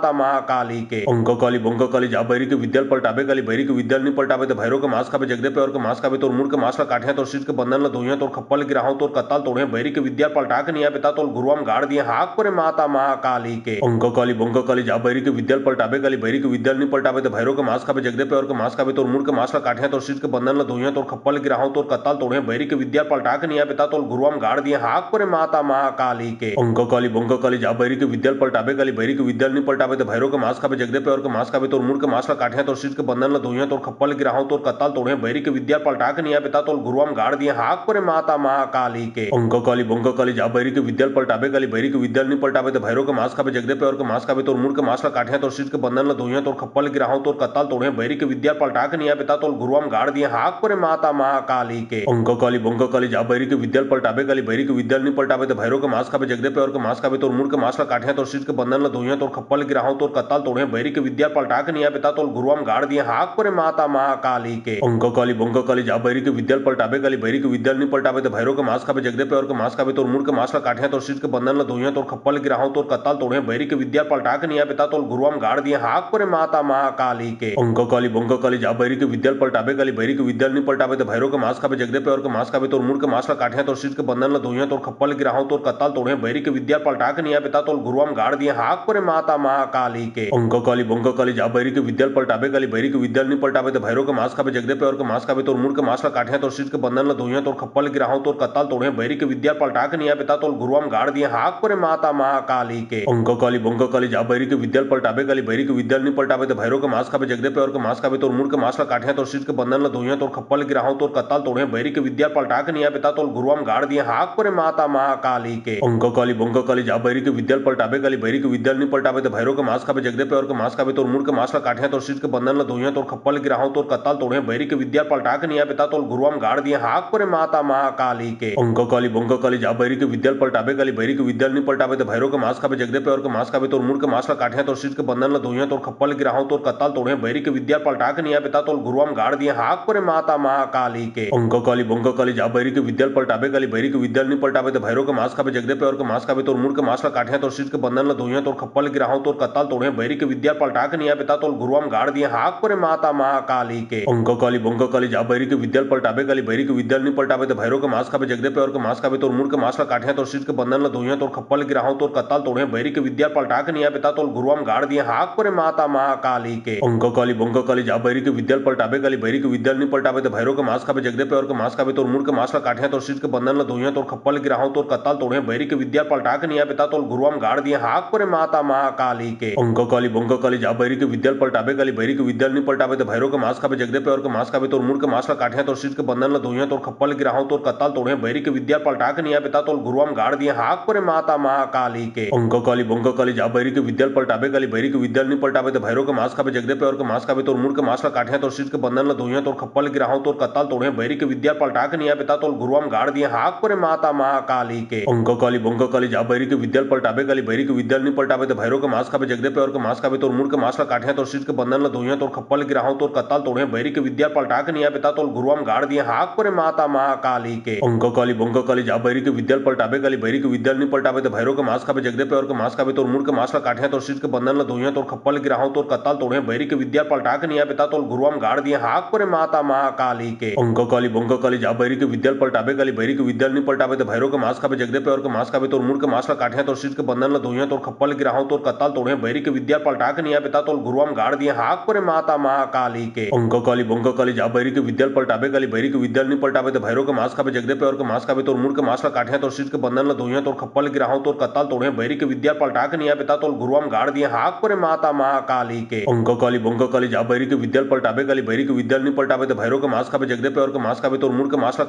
महाकाली के अंक काली बंक काली जा बैरी के विद्या पलटाबे काली बैरी के विद्या नहीं पलटाबे तो भैरव के मास खाबे जगदे पे और के मास खाबे तोर मुंड के मास ला काठिया तोर शीट के बंधन ला धोइया तोर खप्पल गिराहो तोर कत्ताल तोड़े बैरी के विद्या पलटा के निया पिता तोल गुरुआम गाड़ दिए हाक पर माता महाकाली के अंक काली बंक काली जा बैरी के विद्या पलटाबे काली बैरी के विद्या नहीं पलटाबे तो भैरव के मास खाबे जगदे पे और के मास खाबे तोर मुंड के मास ला काठिया तोर शीट के बंधन ला धोइया तोर खप्पल गिराहो तोर कत्ताल तोड़े बैरी के विद्या पलटा के निया पिता तोल गुरुआम गाड़ दिए हाक पर माता महाकाली के अंक काली बंक काली जा बैरी के विद्या पलटाबे काली बैरी के विद्या नहीं पलटाबे तो भैरव के मास खाबे जगदे पे और के मास खाबे तोर मुंड के मास ला काठिया तोर शीट के बंधन ला धोइया तोर खप्पल गिराहो तोर कत्ताल तोड़े बैरी के विद्या पलटा के निया पिता तोल गुरुआम गाड़ दिए हाक पर माता महाकाली के अंक काली बंक काली जा बैरी के विद्या पलटाबे काली बैरी के विद्या नहीं पलटाबे तो भैरव के मास खाबे जगदे पे और के मास खाबे तोर मुंड के मास ला काठिया तोर शीट के बंधन ला धोइया तोर खप्पल गिराहो तोर कत्ताल तोड़े बैरी के विद्या पलटा के निया पिता तोल गुरुआम गाड़ दिए हाक पर माता महाकाली के अंक काली बंक काली जा बैरी के विद्या पलटाबे काली बैरी के विद्या नहीं पलटाबे तो भैरव के मास खाबे जगदे पे और के मास खाबे तोर मुंड के मास ला काठिया तोर शीट के बंधन ला धोइया तोर खप्पल गिराहो तोर कत्ताल तोड़े बैरी के विद्या पलटा के निया पिता तोल गुरुआम गाड़ दिए हाक पर माता महाकाली के अंक काली बंक काली जा बैरी के विद्या पलटाबे काली बैरी के विद्या नहीं पलटाबे तो भैरव के मास खाबे जगदे पे और के मास खाबे तोर मुंड के मास ला काठिया तोर शीट के बंधन ला धोइया तोर खप्पल गिराहो तोर कत्ताल तोड़े बैरी के विद्या पलटा के निया पिता तोल गुरुआम गाड़ दिए हाक पर माता महाकाली के अंक काली बंक काली जा बैरी के विद्या पलटाबे काली बैरी के विद्या नहीं पलटाबे तो भैरव के मास खाबे जगदे पे और के मास खाबे तोर मुंड के मास ला काठिया तोर शीट के बंधन ला धोइया तोर खप्पल गिराहो तोर कत्ताल तोड़े बैरी के विद्या पलटा के निया पिता तोल गुरुआम गाड़ दिए हाक पर माता महाकाली के अंक काली बंक काली जा बैरी के विद्या पलटाबे काली बैरी के विद्या नहीं पलटाबे तो भैरव के मास खाबे जगदे पे और के मास खाबे तोर मुंड के मास ला काठिया तोर शीट के बंधन ला धोइया तोर खप्पल गिराहो तोर कत्ताल तोड़े बैरी के विद्या पलटा के निया पिता तोल गुरुआम गाड़ दिए हाक पर माता महाकाली के अंक काली बंक काली जा बैरी के विद्या पलटाबे काली बैरी के विद्या नहीं पलटाबे तो भैरव के मास खाबे जगदे पे और के मास खाबे तोर मुंड के मास ला काठिया तोर शीट के बंधन ला धोइया तोर खप्पल गिराहो तोर कत्ताल तोड़े बैरी के विद्या पलटा के निया पिता तोल गुरुआम गाड़ दिए हाक पर माता महाकाली के अंक काली बंक काली जा बैरी के विद्या पलटाबे काली बैरी के विद्या नहीं पलटाबे तो भैरव के मास खाबे जगदे पे और के मास खाबे तोर मुंड के मास ला काठिया तोर शीट के बंधन ला धोइया तोर खप्पल गिराहो तोर कत्ताल तोड़े बैरी के विद्या पलटा के निया पिता तोल गुरुआम गाड़ दिए हाक पर माता महाकाली के अंक काली बंक काली जा बैरी के विद्या पलटाबे काली बैरी के विद्या नहीं पलटाबे तो भैरव के मास खाबे जगदे पे और के मास खाबे तोर मुंड के मास ला काठिया तोर शीट के बंधन ला धोइया तोर खप्पल गिराहो तोर कत्ताल तोड़े बैरी के विद्या पलटा के निया पिता तोल गुरुआम गाड़ दिए हाक पर माता महाकाली के अंक काली बंक काली जा बैरी के विद्या पलटावे गली बैरी के विद्याल नहीं पलटावे तो भैरव के मांस खावे जगदे पे और के मांस खावे तोर मुड़ के मांस ला काठिया तोर शीट के बंधन ला धोइया तोर खप्पल गिराहो तोर कत्ताल तोड़े बैरी के विद्या पलटा के निया पिता तोल गुरुआम गाड़ दिए हाक परे माता महाकाली के अंक काली बंक काली जा बैरी के विद्याल पलटावे गली बैरी के विद्याल नहीं पलटावे तो भैरव के मांस खावे जगदे पे और के मांस खावे तोर मुड़ के मांस ला काठिया तोर शीट के बंधन ला धोइया तोर खप्पल गिराहो तोर कत्ताल तोड़े बैरी के विद्या पलटा के निया पिता तोल गुरुआम गाड़ दिए हाक परे माता महाकाली के अंक काली बंक काली जा बैरी के विद्याल पलटावे गली बैरी के विद्याल नहीं पलटावे तो भैरव के मांस खावे जगदे पे और के मांस खावे तोर मुड़ के मांस ला काठिया तोर शीट के बंधन ला धोइया तोर खप्पल गिराहो तोर कत्ताल तोड़े बैरी के विद्या पलटा के निया पिता तोल गुरुआम गाड़ दिए हाक परे माता महाकाली के अंक काली बंक काली जा बैरी के विद्याल पलटावे गली बैरी के विद्याल नहीं पलटावे तो भैरव के मांस खावे जगदे पे और के मांस खावे तोर मुड़ के मांस ला काठिया तोर शीट के बंधन ला धोइया तोर खप्पल गिराहो तोर कत्ताल तोड़े बैरी के विद्या पलटा के निया पिता तोल गुरुआम गाड़ दिए हाक परे माता महाकाली के अंक काली बंक काली जा बैरी के विद्याल पलटावे गली बैरी के विद्याल नहीं पलटावे तो भैरव के मांस खावे जगदे पे और के मांस खावे तोर मुड़ के मांस ला काठिया तोर शीट के बंधन ला धोइया तोर खप्पल गिराहो तोर कत्ताल तोड़े बैरी के विद्या पलटा के निया पिता तोल गुरुआम गाड़ दिए हाक परे माता महाकाली के अंक काली बंक काली जा बैरी के विद्याल पलटावे गली बैरी के विद्याल नहीं पलटावे तो भैरव के मांस खावे जगदे पे और के मांस खावे तोर मुड़ के मांस ला काठिया तोर शीट के बंधन ला धोइया तोर खप्पल गिराहो तोर कत्ताल तोड़े बैरी के विद्या पलटा के निया पिता तोल गुरुआम गाड़ दिए हाक परे माता महाकाली के अंक काली बंक काली जा बैरी के विद्याल पलटावे गली बैरी के विद्याल नहीं पलटावे तो भैरव के मांस खावे जगदे पे और के मांस खावे तोर मुड़ के मांस ला काठिया तोर शीट के बंधन ला धोइया तोर खप्पल गिराहो तोर कत्ताल तोड़े बैरी के विद्या पलटा के निया पिता तोल गुरुआम गाड़ दिए हाक परे माता महाकाली के अंक काली बंक काली जा बैरी के विद्याल पलटावे गली बैरी के विद्याल नहीं पलटावे तो भैरव के मांस खावे जगदे पे और के मांस खावे तोर मुड़ के मांस ला काठिया तोर शीट के बंधन ला धोइया तोर खप्पल गिराहो तोर कत्ताल तोड़े बैरी के विद्या पलटा के निया पिता तोल गुरुआम गाड़ दिए हाक परे माता महाकाली के अंक काली बंक काली जा बैरी के विद्याल पलटावे गली बैरी के विद्याल नहीं पलटावे तो भैरव के मांस खावे जगदे पे और के मांस खावे तोर मुड़ के मांस ला काठिया तोर शीट के बंधन ला धोइया तोर खप्पल गिराहो तोर कत्ताल तोड़े बैरी के विद्या पलटा के निया पिता तोल गुरुआम गाड़ दिए हाक परे माता महाकाली के अंक काली बंक काली जा बैरी के विद्याल पलटावे गली बैरी के विद्याल नहीं पलटावे तो भैरव के मांस खावे जगदे पे और के मांस खावे तोर मुड़ के मांस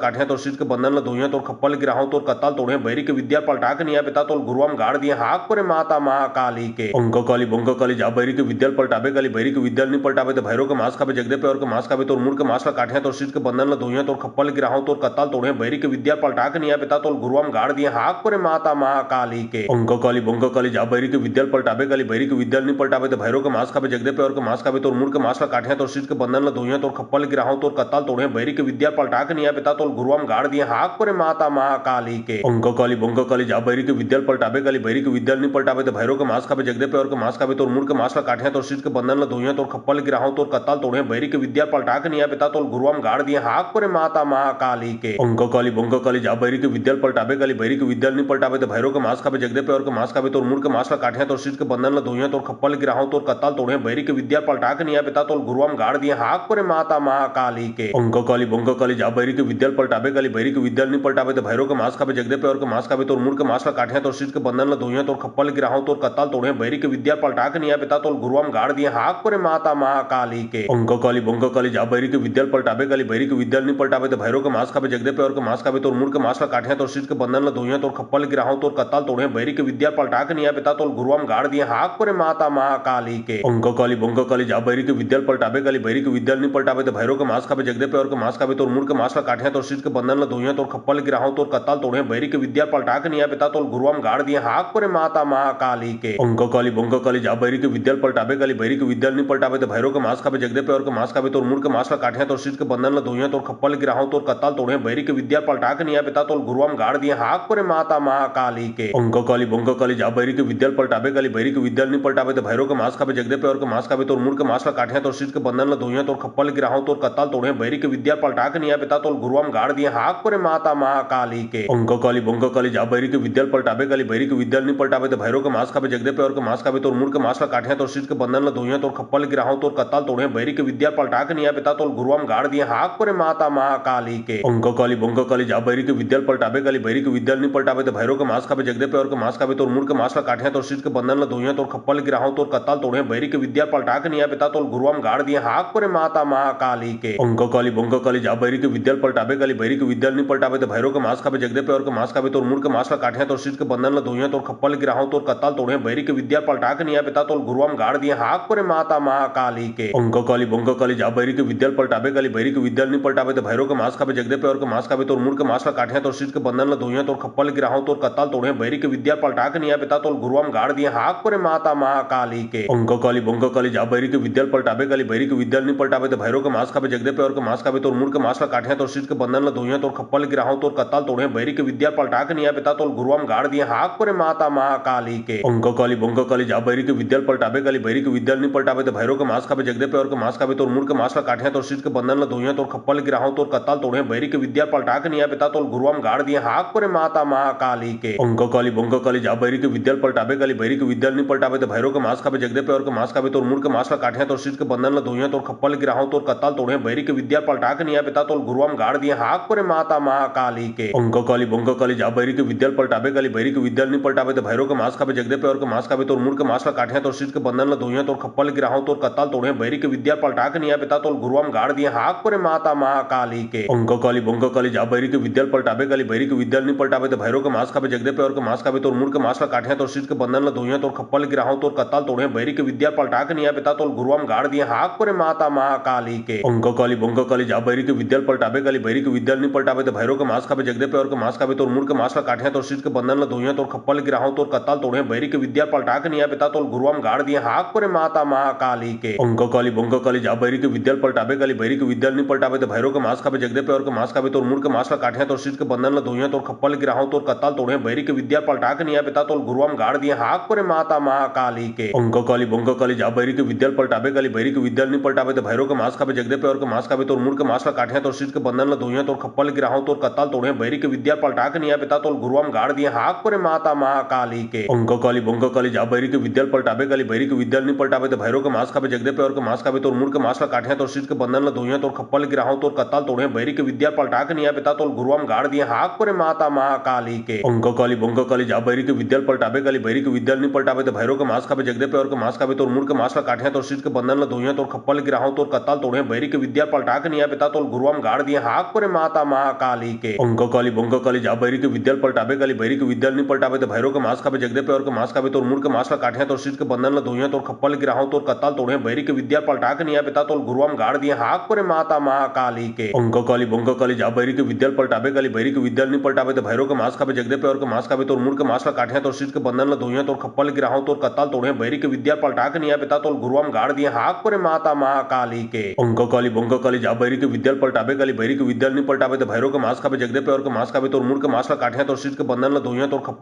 ला काठिया तोर शीट के बंधन ला धोइया तोर खप्पल गिराहो तोर कत्ताल तोड़े बैरी के विद्या पलटा के निया पिता तोल गुरुआम गाड़ दिए हाक परे माता महाकाली के अंक काली बंक काली जा बैरी के विद्याल पलटावे गली बैरी के विद्याल नहीं पलटावे तो भैरव के मांस खावे जगदे पे और के मांस खावे तोर मुड़ के मांस ला काठिया तोर शीट के बंधन ला धोइया तोर खप्पल गिराहो तोर कत्ताल तोड़े बैरी के विद्या पलटा के निया पिता तोल गुरुआम गाड़ दिए हाक परे माता महाकाली के अंक काली बंक काली जा बैरी के विद्याल पलटावे गली बैरी के विद्याल नहीं पलटावे तो भैरव के मांस खावे जगदे पे और के मांस खावे तोर मुड़ के मांस ला काठिया तोर शीट के बंधन ला धोइया तोर खप्पल गिराहो तोर कत्ताल तोड़े बैरी के विद्या पलटा के निया पिता तोल गुरुआम गाड़ दिए हाक परे माता महाकाली के अंक काली बंक काली जा बैरी के विद्याल पलटावे गली बैरी के विद्याल नहीं पलटावे तो भैरव के मांस खावे जगदे पे और के मांस खावे तोर मुड़ के मांस ला काठिया तोर शीट के बंधन ला धोइया तोर खप्पल गिराहो तोर कत्ताल तोड़े बैरी के विद्या पलटा के निया पिता तोल गुरुआम गाड़ दिए हाक परे माता महाकाली के अंक काली बंक काली जा बैरी के विद्याल पलटावे गली बैरी के विद्याल नहीं पलटावे तो भैरव के मांस खावे जगदे पे और के मांस खावे तोर मुड़ के मांस ला काठिया तोर शीट के बंधन ला धोइया तोर खप्पल गिराहो तोर कत्ताल तोड़े बैरी के विद्या पलटा के निया पिता तोल गुरुआम गाड़ दिए हाक परे माता महाकाली के अंक काली बंक काली जा बैरी के विद्याल पलटावे गली बैरी के विद्याल नहीं पलटावे तो भैरव के मांस खावे जगदे पे और के मांस खावे तोर मुड़ के मांस ला काठिया तोर शीट के बंधन ला धोइया तोर खप्पल गिराहो तोर कत्ताल तोड़े बैरी के विद्या पलटा के निया पिता तोल गुरुआम गाड़ दिए हाक परे माता महाकाली के अंक काली बंक काली जा बैरी के विद्याल पलटावे गली बैरी के विद्याल नहीं पलटावे तो भैरव के मांस खावे जगदे पे और के मांस खावे तोर मुड़ के मांस ला काठिया तोर शीट के बंधन ला धोइया तोर खप्पल गिराहो तोर कत्ताल तोड़े बैरी के विद्या पलटा के निया पिता तोल गुरुआम गाड़ दिए हाक परे माता महाकाली के अंक काली बंक काली जा बैरी के विद्याल पलटावे गली बैरी के विद्याल नहीं पलटावे तो भैरव के मांस खावे जगदे पे और के मांस खावे तोर मुड़ के मांस ला काठिया तोर शीट के बंधन ला धोइया तोर खप्पल गिराहो तोर कत्ताल तोड़े बैरी के विद्या पलटा के निया पिता तोल गुरुआम गाड़ दिए हाक परे माता महाकाली के अंक काली बंक काली जा बैरी के विद्याल पलटावे गली बैरी के विद्याल नहीं पलटावे तो भैरव के मांस खावे जगदे पे और के मांस खावे तोर मुड़ के मांस ला काठिया तोर शीट के बंधन ला धोइया तोर खप्पल गिराहो तोर कत्ताल तोड़े बैरी के विद्या पलटा के निया पिता तोल गुरुआम गाड़ दिए हाक परे माता महाकाली के अंक काली बंक काली जा बैरी के विद्याल पलटावे गली बैरी के विद्याल नहीं पलटावे तो भैरव के मांस खावे जगदे पे और के मांस खावे तोर मुड़ के मांस ला काठिया तोर शीट के बंधन ला धोइया तोर खप्पल गिराहो तोर कत्ताल तोड़े बैरी के विद्या पलटा के निया पिता तोल गुरुआम गाड़ दिए हाक परे माता महाकाली के अंक काली बंक काली जा बैरी के विद्याल पलटावे गली बैरी के विद्याल नहीं पलटावे तो भैरव के मांस खावे जगदे पे और के मांस खावे तोर मुड़ के मांस ला काठिया तोर शीट के बंधन ला धोइया तोर खप्पल गिराहो तोर कत्ताल तोड़े बैरी के विद्या पलटा के निया पिता तोल गुरुआम गाड़ दिए हाक परे माता महाकाली के अंक काली बंक काली जा बैरी के विद्याल पलटावे गली बैरी के विद्याल नहीं पलटावे तो भैरव के मांस खावे जगदे पे और के मांस खावे तोर मुड़ के मांस ला काठिया तोर शीट के बंधन ला धोइया तोर खप्पल गिराहो तोर कत्ताल तोड़े बैरी के विद्या पलटा के निया पिता तोल गुरुआम गाड़ दिए हाक परे माता महाकाली के अंक काली बंक काली जा बैरी के विद्याल पलटावे गली बैरी के विद्याल नहीं पलटावे तो भैरव के मांस खावे जगदे पे और के मांस खावे तोर मुड़ के मांस ला काठिया तोर शीट के बंधन ला धोइया तोर खप्पल गिराहो तोर कत्ताल तोड़े बैरी के विद्या पलटा के निया पिता तोल गुरुआम गाड़ दिए हाक परे माता महाकाली के अंक काली बंक काली जा बैरी के विद्याल पलटावे गली बैरी के विद्याल नहीं पलटावे तो भैरव के मांस खावे जगदे पे और के मांस खावे तोर मुड़ के मांस ला काठिया तोर शीट के बंधन ला धोइया तोर खप्पल गिराहो तोर कत्ताल तोड़े बैरी के विद्या पलटा के निया पिता तोल गुरुआम गाड़ दिए हाक परे माता महाकाली के अंक काली बंक काली जा बैरी के विद्याल पलटावे गली बैरी के विद्याल नहीं पलटावे तो भैरव के मांस खावे जगदे पे और के मांस खावे तोर मुड़ के मांस ला काठिया तोर शीट के बंधन ला धोइया तोर खप्पल खप्पल गिराहो तोर कत्ताल तोड़े बैरी के विद्या पलटा के निया पिता तोल गुरुआम गाड़ दिए हाक पर माता महाकाली के अंक काली बंक काली जा बैरी के विद्या पलटाबे काली बैरी के विद्या नहीं पलटाबे तो भैरव के मास खाबे जगदे पे और के मास खाबे तोर मुड़ के मास ला काठिया तोर शीट के बंधन ला धोइया तोर खप्पल गिराहो तोर कत्ताल तोड़े बैरी के विद्या पलटा के निया पिता तोल गुरुआम गाड़ दिए हाक पर माता महाकाली के अंक काली बंक काली जा बैरी के विद्या पलटाबे काली बैरी के विद्या नहीं पलटाबे तो भैरव के मास खाबे जगदे पे और के मास खाबे तोर मुड़ के मास ला काठिया तोर शीट के बंधन ला धोइया तोर खप्पल गिराहो तोर कत्ताल तोड़े बैरी के विद्या पलटा के निया पिता तोल गुरुआम गाड़ दिए हाक पर माता महाकाली के अंक काली बंक काली जा बैरी के विद्या पलटाबे काली बैरी के विद्या नहीं पलटाबे तो भैरव के मास खाबे जगदे पे और के मास खाबे तोर मुड़ के मास ला काठिया तोर शीट के बंधन ला धोइया तोर खप्पल गिराहो तोर कत्ताल तोड़े बैरी के विद्या पलटा के निया पिता तोल गुरुआम गाड़ दिए हाक पर माता महाकाली के अंक काली बंक काली जा बैरी के विद्या पलटाबे काली बैरी के विद्या नहीं पलटाबे तो भैरव के मास खाबे जगदे पे और के मास खाबे तोर मुड़ के मास ला काठिया तोर शीट के बंधन ला धोइया तोर खप्पल गिराहो तोर कत्ताल तोड़े बैरी के विद्या पलटा के निया पिता तोल गुरुआम गाड़ दिए हाक पर माता महाकाली के अंक काली बंक काली जा बैरी के विद्या पलटाबे काली बैरी के विद्या नहीं पलटाबे तो भैरव के मास खाबे जगदे पे और के मास खाबे तोर मुड़ के मास ला काठिया तोर शीट के बंधन ला धोइया तोर खप्पल गिराहो तोर कत्ताल तोड़े बैरी के विद्या पलटा के निया पिता तोल गुरुआम गाड़ दिए हाक पर माता महाकाली के अंक काली बंक काली जा बैरी के विद्या पलटाबे काली बैरी के विद्या नहीं पलटाबे तो भैरव के मास खाबे जगदे पे और के मास खाबे तोर मुड़ के मास ला काठिया तोर शीट के बंधन ला धोइया तोर खप्पल गिराहो तोर कत्ताल तोड़े बैरी के विद्या पलटा के निया पिता तोल गुरुआम गाड़ दिए हाक पर माता महाकाली के अंक काली बंक काली जा बैरी के विद्या पलटाबे काली बैरी के विद्या नहीं पलटाबे तो भैरव के मास खाबे जगदे पे और के मास खाबे तोर मुड़ के मास ला काठिया तोर शीट के बंधन ला धोइया तोर खप्पल गिराहो तोर कत्ताल तोड़े बैरी के विद्या पलटा के निया पिता तोल गुरुआम गाड़ दिए हाक पर माता महाकाली के अंक काली बंक काली जा बैरी के विद्या पलटाबे काली बैरी के विद्या नहीं पलटाबे तो भैरव के मास खाबे जगदे पे और के मास खाबे तोर मुड़ के मास ला काठिया तोर शीट के बंधन ला धोइया तोर खप्पल गिराहो तोर कत्ताल तोड़े बैरी के विद्या पलटा के निया पिता तोल गुरुआम गाड़ दिए हाक पर माता महाकाली के अंक काली बंक काली जा बैरी के विद्या पलटाबे काली बैरी के विद्या नहीं पलटाबे तो भैरव के मास खाबे जगदे पे और के मास खाबे तोर मुड़ के मास ला काठिया तोर शीट के बंधन ला धोइया तोर खप्पल गिराहो तोर कत्ताल तोड़े बैरी के विद्या पलटा के निया पिता तोल गुरुआम गाड़ दिए हाक पर माता महाकाली के अंक काली बंक काली जा बैरी के विद्या पलटाबे काली बैरी के विद्या नहीं पलटाबे तो भैरव के मास खाबे जगदे पे और के मास खाबे तोर मुड़ के मास ला काठिया तोर शीट के बंधन ला धोइया तोर खप्पल गिराहो तोर कत्ताल तोड़े बैरी के विद्या पलटा के निया पिता तोल गुरुआम गाड़ दिए हाक पर माता महाकाली के अंक काली बंक काली जा बैरी के विद्या पलटाबे काली बैरी के विद्या नहीं पलटाबे तो भैरव के मास खाबे जगदे पे और के मास खाबे तोर मुड़ के मास ला काठिया तोर शीट के बंधन ला धोइया तोर खप्पल गिराहो तोर कत्ताल तोड़े बैरी के विद्या पलटा के निया पिता तोल गुरुआम गाड़ दिए हाक पर माता महाकाली के अंक काली बंक काली जा बैरी के विद्या पलटाबे काली बैरी के विद्या नहीं पलटाबे तो भैरव के मास खाबे जगदे पे और के मास खाबे तोर मुड़ के मास ला काठिया तोर शीट के बंधन ला धोइया तोर खप्पल गिराहो तोर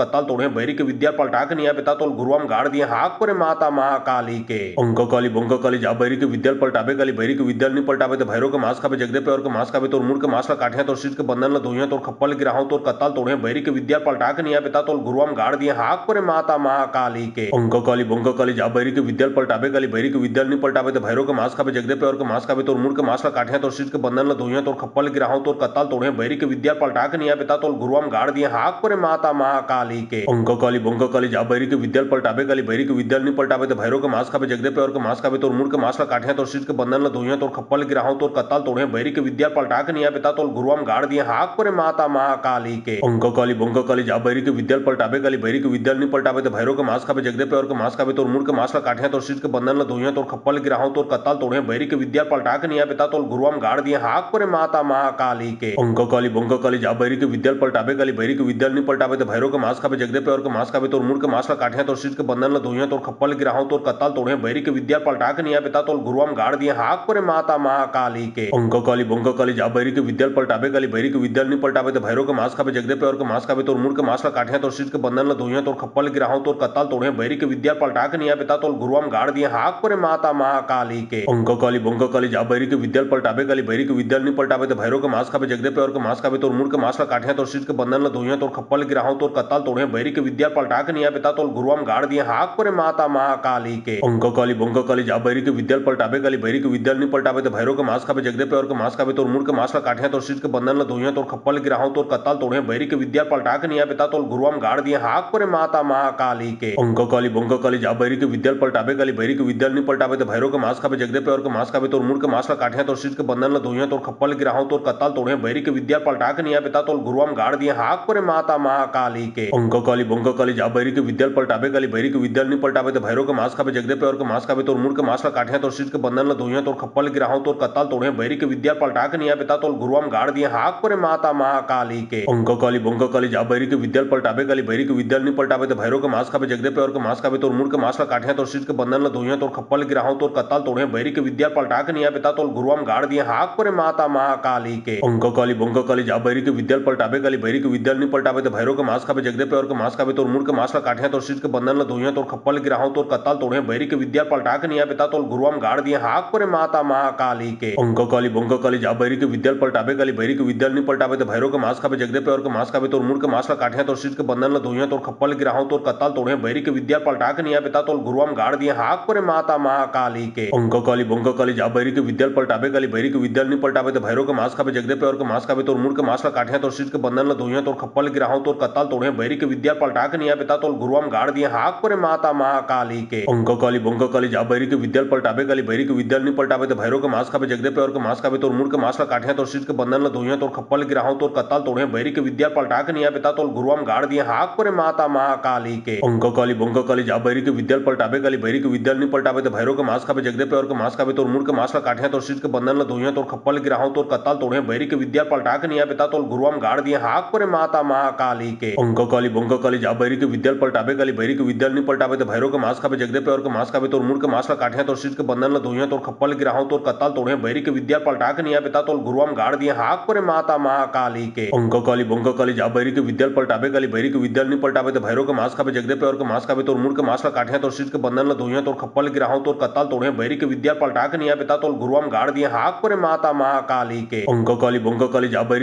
कत्ताल तोड़े बैरी के विद्या पलटा के निया पिता तोल गुरुआम गाड़ दिए हाक पर माता महाकाली के अंक काली बंक काली जा बैरी के विद्या पलटाबे काली बैरी के विद्या नहीं पलटाबे तो भैरव के मास खाबे जगदे पे और के मास खाबे तोर मुड़ के मास ला काठिया तोर शीट के बंधन ला धोइया तोर खप्पल गिराहो तोर कत्ताल तोड़े बैरी के विद्या पलटा के निया पिता तोल गुरुआम गाड़ दिए हाक पर माता महाकाली के अंक काली बंक काली जा बैरी के विद्या पलटाबे काली बैरी के विद्या नहीं पलटाबे तो भैरव के मास खाबे जगदे पे और के मास खाबे तोर मुड़ के मास ला काठिया तोर शीट के बंधन ला धोइया तोर खप्पल गिराहो तोर कत्ताल तोड़े बैरी के विद्या पलटा के निया पिता तोल गुरुआम गाड़ दिए हाक पर माता महाकाली के अंक काली बंक काली जा बैरी के विद्या पलटाबे काली बैरी के विद्या नहीं पलटाबे तो भैरव के मास खाबे जगदे पे और के मास खाबे तोर मुड़ के मास ला काठिया तोर शीट के बंधन ला धोइया तोर खप्पल गिराहो तोर कत्ताल तोड़े बैरी के विद्या पलटा के निया पिता तोल गुरुआम गाड़ दिए हाक पर माता महाकाली के अंक काली बंक काली जा बैरी के विद्या पलटाबे काली बैरी के विद्या नहीं पलटाबे तो भैरव के मास खाबे जगदे पे और के मास खाबे तोर मुड़ के मास ला काठिया तोर शीट के बंधन ला धोइया तोर खप्पल गिराहो तोर कत्ताल तोड़े बैरी के विद्या पलटा के निया पिता तोल गुरुआम गाड़ दिए हाक पर माता महाकाली के अंक काली बंक काली जा बैरी के विद्या पलटाबे काली बैरी के विद्या नहीं पलटाबे तो भैरव के मास खाबे जगदे पे और के मास खाबे तोर मुड़ के मास ला काठिया तोर शीट के बंधन ला धोइया तोर खप्पल गिराहो तोर कत्ताल तोड़े बैरी के विद्या पलटा के निया पिता तोल गुरुआम गाड़ दिए हाक पर माता महाकाली के अंक काली बंक काली जा बैरी के विद्या पलटाबे काली बैरी के विद्या नहीं पलटाबे तो भैरव के मास खाबे जगदे पे और के मास खाबे तोर मुड़ के मास ला काठिया तोर शीट के बंधन ला धोइया तोर खप्पल गिराहो तोर कत्ताल तोड़े बैरी के विद्या पलटा के निया पिता तोल गुरुआम गाड़ दिए हाक पर माता महाकाली के अंक काली बंक काली जा बैरी के विद्या पलटाबे काली बैरी के विद्या नहीं पलटाबे तो भैरव के मास खाबे जगदे पे और के मास खाबे तोर मुड़ के मास ला काठिया तोर शीट के बंधन ला धोइया तोर खप्पल गिराहो तोर कत्ताल तोड़े बैरी के विद्या पलटा के निया पिता तोल गुरुआम गाड़ दिए हाक पर माता महाकाली के अंक काली बंक काली जा बैरी के विद्या पलटाबे काली बैरी के विद्या नहीं पलटाबे तो भैरव के मास खाबे जगदे पे और के मास खाबे तोर मुड़ के मास ला काठिया तोर शीट के बंधन ला धोइया तोर खप्पल गिराहो तोर कत्ताल तोड़े बैरी के विद्या पलटा के निया पिता तोल गुरुआम गाड़ दिए हाक पर माता महाकाली के अंक काली बंक काली जा बैरी के विद्या पलटाबे काली बैरी के विद्या नहीं पलटाबे तो भैरव के मास खाबे जगदे पे और के मास खाबे तोर मुड़ के मास ला काठिया तोर शीट के बंधन ला धोइया तोर खप्पल गिराहो तोर कत्ताल तोड़े बैरी के विद्या पलटा के निया पिता तोल गुरुआम गाड़ दिए हाक पर माता महाकाली के अंक काली बंक काली जा बैरी के विद्या पलटाबे काली बैरी के विद्या नहीं पलटाबे तो भैरव के मास खाबे जगदे पे और के मास खाबे तोर मुड़ के मास ला काठिया तोर शीट के बंधन ला धोइया तोर खप्पल गिराहो तोर कत्ताल तोड़े बैरी के विद्या पलटा के निया पिता तोल गुरुआम गाड़ दिए हाक पर माता महाकाली के अंक काली बंक काली जा बैरी के विद्या पलटाबे काली बैरी के विद्या नहीं पलटाबे तो भैरव के मास खाबे जगदे पे और के मास खाबे तोर मुड़ के मास ला काठिया तोर शीट के बंधन ला धोइया तोर खप्पल गिराहो तोर कत्ताल तोड़े बैरी के विद्या पलटा के निया पिता तोल गुरुआम गाड़ दिए हाक पर माता महाकाली के अंक अंककाली बंककाली जा बैरी के विद्याल पलटाबे काली बैरी के विद्याल नहीं पलटाबे तो भैरव के मास खाबे जगदे पे और के मास खाबे तोर मुड़ के मास ला काठिया तोर शीट के बंधन ला धोइया तोर खप्पल गिराहो तोर कत्ताल तोड़े बैरी के विद्या पलटा के निया पिता तोर गुरुआम गाड़ दिए हाक परे माता महाकाली के अंककाली बंककाली जा बैरी के विद्याल पलटाबे काली बैरी के विद्याल नहीं पलटाबे तो भैरव के मास खाबे जगदे पे और के मास खाबे तोर मुड़ के मास ला काठिया तोर शीट के बंधन ला धोइया तोर खप्पल गिराहो तोर कत्ताल तोड़े बैरी के विद्या पलटा के निया पिता तोर गुरुआम गाड़ दिए हाक परे माता महाकाली के अंककाली बंककाली जा बैरी के विद्याल पलटाबे काली बैरी के विद्याल नहीं पलटाबे तो भैरव के मास खाबे जगदे पे और के मास खाबे तोर मुड़ के मास ला काठिया तोर शीट के बंधन ला धोइया तोर खप्पल गिराहो तोर कत्ताल तोड़े बैरी के विद्या पलटा के निया पिता तोर गुरुआम गाड़ दिए हाक परे माता महाकाली के अंककाली बंककाली जा बैरी के विद्याल पलटाबे काली बैरी के विद्याल नहीं पलटाबे तो भैरव के मास खाबे जगदे पे और के मास खाबे तोर मुड़ के मास ला काठिया तोर शीट के बंधन ला धोइया तोर खप्पल गिराहो तोर कत्ताल तोड़े बैरी के विद्या पलटा के निया पिता तोर गुरुआम गाड़ दिए हाक परे माता महाकाली के अंककाली बंककाली जा बैरी के विद्याल पलटाबे काली बैरी के विद्याल नहीं पलटाबे तो भैरव के मास खाबे जगदे पे और के मास खाबे तोर मुड़ के मास ला काठिया तोर शीट के बंधन ला धोइया तोर खप्पल गिराहो तोर कत्ताल तोड़े बैरी के विद्या पलटा के निया पिता तोर गुरुआम गाड़ दिए हाक परे माता महाकाली के अंककाली बंककाली जा बैरी के विद्याल पलटाबे काली बैरी के विद्याल नहीं पलटाबे तो भैरव के मास खाबे जगदे पे और के मास खाबे तोर मुड़ के मास ला काठिया तोर शीट के बंधन ला धोइया तोर खप्पल गिराहो तोर कत्ताल तोड़े बैरी के विद्या पलटा के निया पिता तोर गुरुआम गाड़ दिए हाक परे माता महाकाली के अंककाली बंककाली जा बैरी के विद्याल पलटाबे काली बैरी के विद्याल नहीं पलटाबे तो भैरव के मास खाबे जगदे पे और के मास खाबे तोर मुड़ के मास ला काठिया तोर शीट के बंधन ला धोइया तोर खप्पल गिराहो तोर कत्ताल तोड़े बैरी के विद्या पलटा के निया पिता तोर गुरुआम गाड़ दिए हाक परे माता महाकाली के अंककाली बंककाली जा बैरी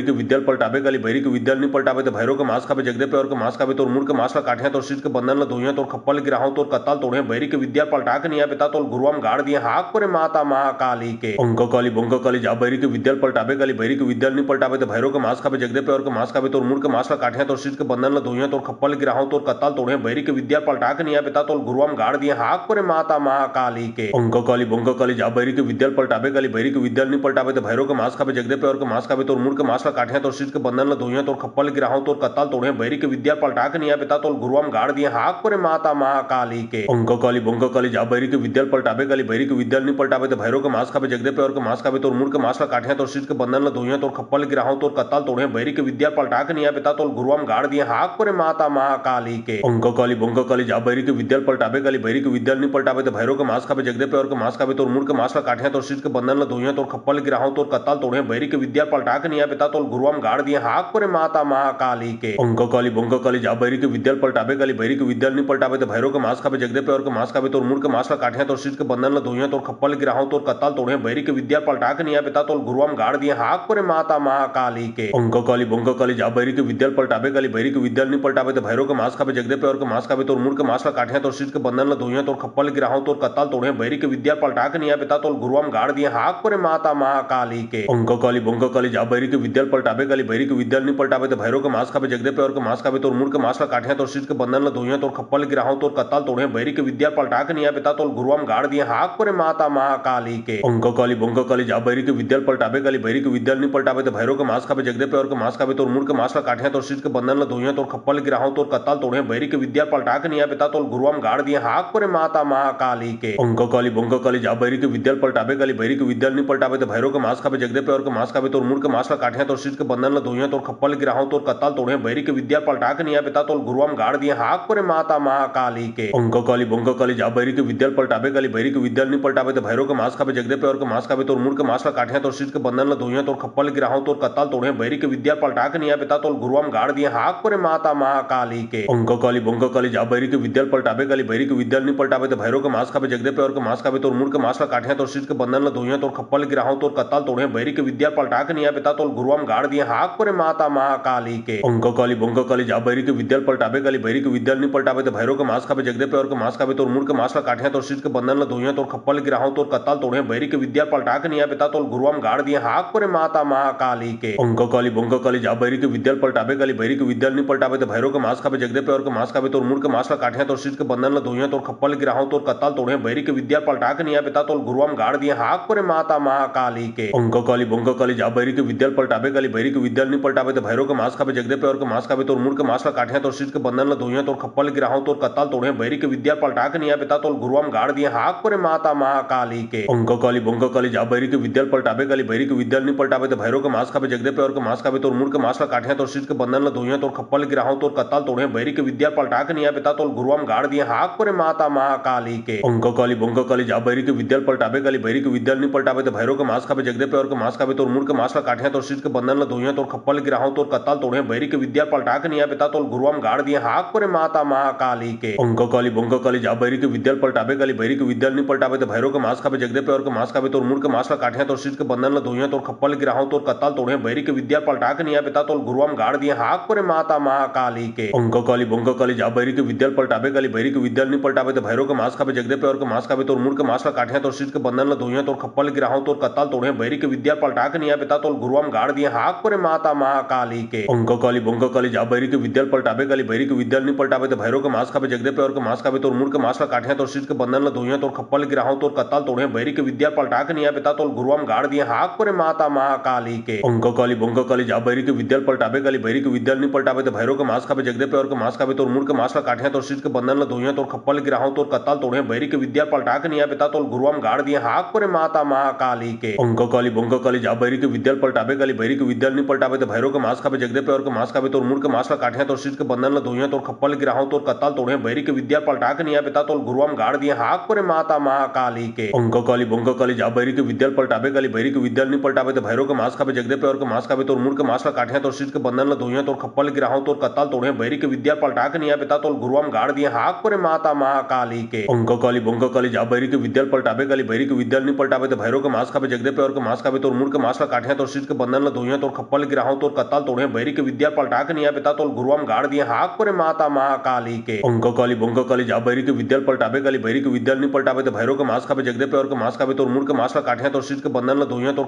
के विद्याल पलटाबे काली बैरी के विद्याल नहीं पलटाबे तो भैरव के मास खाबे जगदे पे और के मास खाबे तोर मुड़ के मास ला काठिया तोर शीट के बंधन ला धोइया तोर खप्पल गिराहो तोर कत्ताल तोड़े बैरी के विद्या पलटा के निया पिता तोर गुरुआम गाड़ दिए हाक परे माता महाकाली के अंककाली बंककाली जा बैरी के विद्याल पलटाबे काली बैरी के विद्याल नहीं पलटाबे तो भैरव के मास खाबे जगदे पे और के मास खाबे तोर मुड़ के मास ला काठिया तोर शीट के बंधन ला धोइया तोर खप्पल गिराहो तोर कत्ताल तोड़े बैरी के विद्या पलटा के निया पिता तोर गुरुआम गाड़ दिए हाक परे माता महाकाली के अंककाली बंककाली जा बैरी के विद्याल पलटाबे काली बैरी के विद्याल नहीं पलटाबे तो भैरव के मास खाबे जगदे पे और के मास खाबे तोर मुड़ के मास ला काठिया तोर शीट के बंधन ला धोइया तोर खप्पल गिराहो तोर कत्ताल तोड़े बैरी के विद्या पलटा के निया पिता तोर गुरुआम गाड़ दिए हाक परे माता महाकाली के अंककाली बंककाली जा बैरी के विद्याल पलटाबे काली बैरी के विद्याल नहीं पलटाबे तो भैरव के मास खाबे जगदे पे और के मास खाबे तोर मुड़ के मास ला काठिया तोर शीट के बंधन ला धोइया तोर खप्पल गिराहो तोर कत्ताल तोड़े बैरी के विद्या पलटा के निया पिता तोर गुरुआम गाड़ दिए हाक परे माता महाकाली के अंककाली बंककाली जा बैरी के विद्याल पलटाबे काली बैरी के विद्याल नहीं पलटाबे तो भैरव के मास खाबे जगदे पे और के मास खाबे तोर मुड़ के मास ला काठिया तोर शीट के बंधन ला धोइया तोर खप्पल गिराहो तोर कत्ताल तोड़े बैरी के विद्या पलटा के निया पिता तोर गुरुआम गाड़ दिए हाक परे माता महाकाली के अंककाली बंककाली जा बैरी के विद्याल पलटाबे काली बैरी के विद्याल नहीं पलटाबे तो भैरव के मास खाबे जगदे पे और के मास खाबे तोर मुड़ के मास ला काठिया तोर शीट के बंधन ला धोइया तोर खप्पल गिराहो तोर कत्ताल तोड़े बैरी के विद्या पलटा के निया पिता तोर गुरुआम गाड़ दिए हाक परे माता महाकाली के अंककाली बंककाली जा बैरी के विद्याल पलटाबे काली बैरी के विद्याल नहीं पलटाबे तो भैरव के मास खाबे जगदे पे और के मास खाबे तोर मुड़ के मास ला काठिया तोर शीट के बंधन ला धोइया तोर खप्पल गिराहो तोर कत्ताल तोड़े बैरी के विद्या पलटा के निया पिता तोर गुरुआम गाड़ दिए हाक परे माता महाकाली के अंककाली बंककाली जा बैरी के विद्याल पलटाबे काली बैरी के विद्याल नहीं पलटाबे तो भैरव के मास खाबे जगदे पे और के मास खाबे तोर मुड़ के मास ला काठिया तोर शीट के बंधन ला धोइया तोर खप्पल गिराहो तोर कत्ताल तोड़े बैरी के विद्या पलटा के निया पिता तोर गुरुआम गाड़ दिए हाक परे माता महाकाली के अंककाली बंककाली जा बैरी के विद्याल पलटाबे काली बैरी के विद्याल नहीं पलटाबे तो भैरव के मास खाबे जगदे पे और के मास खाबे तोर मुड़ के मास ला काठिया तोर शीट के बंधन ला धोइया तोर खप्पल गिराहो तोर कत्ताल तोड़े बैरी के विद्या पलटा के निया पिता तोर गुरुआम गाड़ दिए हाक परे माता महाकाली के अंककाली बंककाली जा बैरी के विद्याल पलटाबे काली बैरी के विद्याल नहीं पलटाबे तो भैरव के मास खाबे जगदे पे और के मास खाबे तोर मुड़ के मास ला काठिया तोर शीट के बंधन ला धोइया तोर खप्पल गिराहो तोर कत्ताल तोड़े बैरी के विद्या पलटा के निया पिता तोर गुरुआम गाड़ दिए हाक परे माता महाकाली के अंककाली बंककाली जा बैरी के विद्याल पलटाबे काली बैरी के विद्याल नहीं पलटाबे तो भैरव के मास खाबे जगदे पे और के मास खाबे तोर मुड़ के मास ला काठिया तोर शीट के बंधन ला धोइया तोर खप्पल गिराहो तोर कत्ताल तोड़े बैरी के विद्या पलटा के निया पिता तोर गुरुआम गाड़ दिए हाक परे माता महाकाली के अंककाली बंककाली जा बैरी के विद्याल पलटाबे काली बैरी के विद्याल नहीं पलटाबे तो भैरव के मास खाबे जगदे पे और के मास खाबे तोर मुड़ के मास ला काठिया तोर शीट के बंधन ला धोइया तोर खप्पल गिराहो तोर कत्ताल तोड़े बैरी के विद्या पलटा के निया पिता तोर गुरुआम गाड़ दिए हाक परे माता महाकाली के अंककाली बंककाली जा बैरी के विद्याल पलटाबे काली बैरी के विद्याल नहीं पलटाबे तो भैरव के मास खाबे जगदे पे और के मास खाबे तोर मुड़ के मास ला काठिया तोर शीट के बंधन ला धोइया तोर खप्पल गिराहो तोर कत्ताल तोड़े बैरी के विद्या पलटा के निया पिता तोर गुरुआम गाड़ दिए हाक परे माता महाकाली के अंककाली बंककाली जा बैरी के विद्याल पलटाबे काली बैरी के विद्याल नहीं पलटाबे तो भैरव के मास खाबे जगदे पे और के मास खाबे तोर मुड़ के मास ला काठिया तोर शीट के बंधन ला धोइया तोर खप्पल गिराहो तोर कत्ताल तोड़े बैरी के विद्या पलटा के निया पिता तोर गुरुआम गाड़ दिए हाक परे माता महाकाली के अंककाली बंककाली जा बैरी के विद्याल पलटाबे काली बैरी के विद्याल नहीं पलटाबे तो भैरव के मास खाबे जगदे पे और के मास खाबे तोर मुड़ के मास ला काठिया तोर शीट के बंधन ला धोइया तोर खप्पल गिराहो तोर कत्ताल तोड़े बैरी के विद्या पलटा के निया पिता तोर गुरुआम गाड़ दिए हाक परे माता महाकाली के अंककाली बंककाली जा बैरी के विद्याल पलटाबे काली बैरी के विद्याल नहीं पलटाबे तो भैरव के मास खाबे जगदे पे और के मास खाबे तोर मुड़ के मास ला काठिया तोर शीट के बंधन ला धोइया तोर खप्पल गिराहो तोर कत्ताल तोड़े बैरी के विद्या पलटा के निया पिता तोर गुरुआम गाड़ दिए हाक परे माता महाकाली के अंककाली बंककाली जा बैरी के विद्याल पलटाबे काली बैरी के विद्याल नहीं पलटाबे तो भैरव के मास खाबे जगदे पे और के मास खाबे तोर मुड़ के मास ला काठिया तोर शीत के बंधन ल धोइया तोर खप्पल गिराहू तोर कत्ताल तोड़े बैरी के विद्या पलटा के निया पिता तोल गुरुआम गाड़ दिए हाक परे माता महाकाली के अंक काली बंक काली जा बैरी के विद्या पलटाबे काली बैरी के विद्या नहीं पलटाबे तो भैरव के मास खाबे जगदे पे और के मास खाबे तोर मुड़ के मास ला काठिया तोर शीत के बंधन ल धोइया तोर खप्पल गिराहू तोर कत्ताल तोड़े बैरी के विद्या पलटा के निया पिता तोल गुरुआम गाड़ दिए हाक परे माता महाकाली के अंक काली बंक काली जा बैरी के विद्या पलटाबे काली बैरी के विद्या नहीं पलटाबे तो भैरव के मास खाबे जगदे पे और के मास खाबे तोर मुड़ के मास ला काठिया तोर शीत के बंधन ल धोइया तोर खप्पल गिराहू तोर कत्ताल तोड़े बैरी के विद्या पलटा के निया पिता तोल गुरुआम गाड़ दिए हाक परे माता महाकाली के अंक काली बंक काली जा बैरी के विद्या पलटाबे काली बैरी के विद्या नहीं पलटाबे तो भैरव के मास खाबे जगदे पे और के मास खाबे तोर मुड़ के मास ला काठिया तोर शीत के बंधन ल धोइया तोर खप्पल गिराहू तोर कत्ताल तोड़े बैरी के विद्या पलटा के निया पिता तोल गुरुआम गाड़ दिए हाक परे माता महाकाली के अंक काली बंक काली जा बैरी के विद्या पलटाबे काली बैरी के विद्या नहीं पलटाबे तो भैरव के मास खाबे जगदे पे और के मास खाबे तोर मुड़ के मास ला काठिया तोर शीत के बंधन ल धोइया तोर खप्पल गिराहू तोर कत्ताल तोड़े बैरी के विद्या पलटा के निया पिता तोल गुरुआम गाड़ दिए हाक परे माता महाकाली के अंक काली बंक काली जा बैरी के विद्या पलटाबे काली बैरी के विद्या नहीं पलटाबे तो भैरव के मास खाबे जगदे पे और के मास खाबे तोर मुड़ के मास ला काठिया तोर शीत के बंधन ल धोइया तोर खप्पल गिराहू तोर कत्ताल तोड़े बैरी के विद्या पलटा के निया पिता तोल गुरुआम गाड़ दिए हाक परे माता महाकाली के अंक काली बंक काली जा बैरी के विद्या पलटाबे काली बैरी के विद्या नहीं पलटाबे तो भैरव के मास खाबे जगदे पे और के मास खाबे तोर मुड़ के मास ला काठिया तोर शीत के बंधन ल धोइया तोर खप्पल गिराहू तोर कत्ताल तोड़े बैरी के विद्या पलटा के निया पिता तोल गुरुआम गाड़ दिए हाक परे माता महाकाली के अंक काली बंक काली जा बैरी के विद्या पलटाबे काली बैरी के विद्या नहीं पलटाबे तो भैरव के मास खाबे जगदे पे और के मास खाबे तोर मुड़ के मास ला काठिया तोर शीत के बंधन ल धोइया तोर खप्पल गिराहू तोर कत्ताल तोड़े बैरी के विद्या पलटा के निया पिता तोल गुरुआम गाड़ दिए हाक परे माता महाकाली के अंक काली बंक काली जा बैरी के विद्या पलटाबे काली बैरी के विद्या नहीं पलटाबे तो भैरव के मास खाबे जगदे पे और के मास खाबे तोर मुड़ के मास ला काठिया तोर शीत के बंधन ल धोइया तोर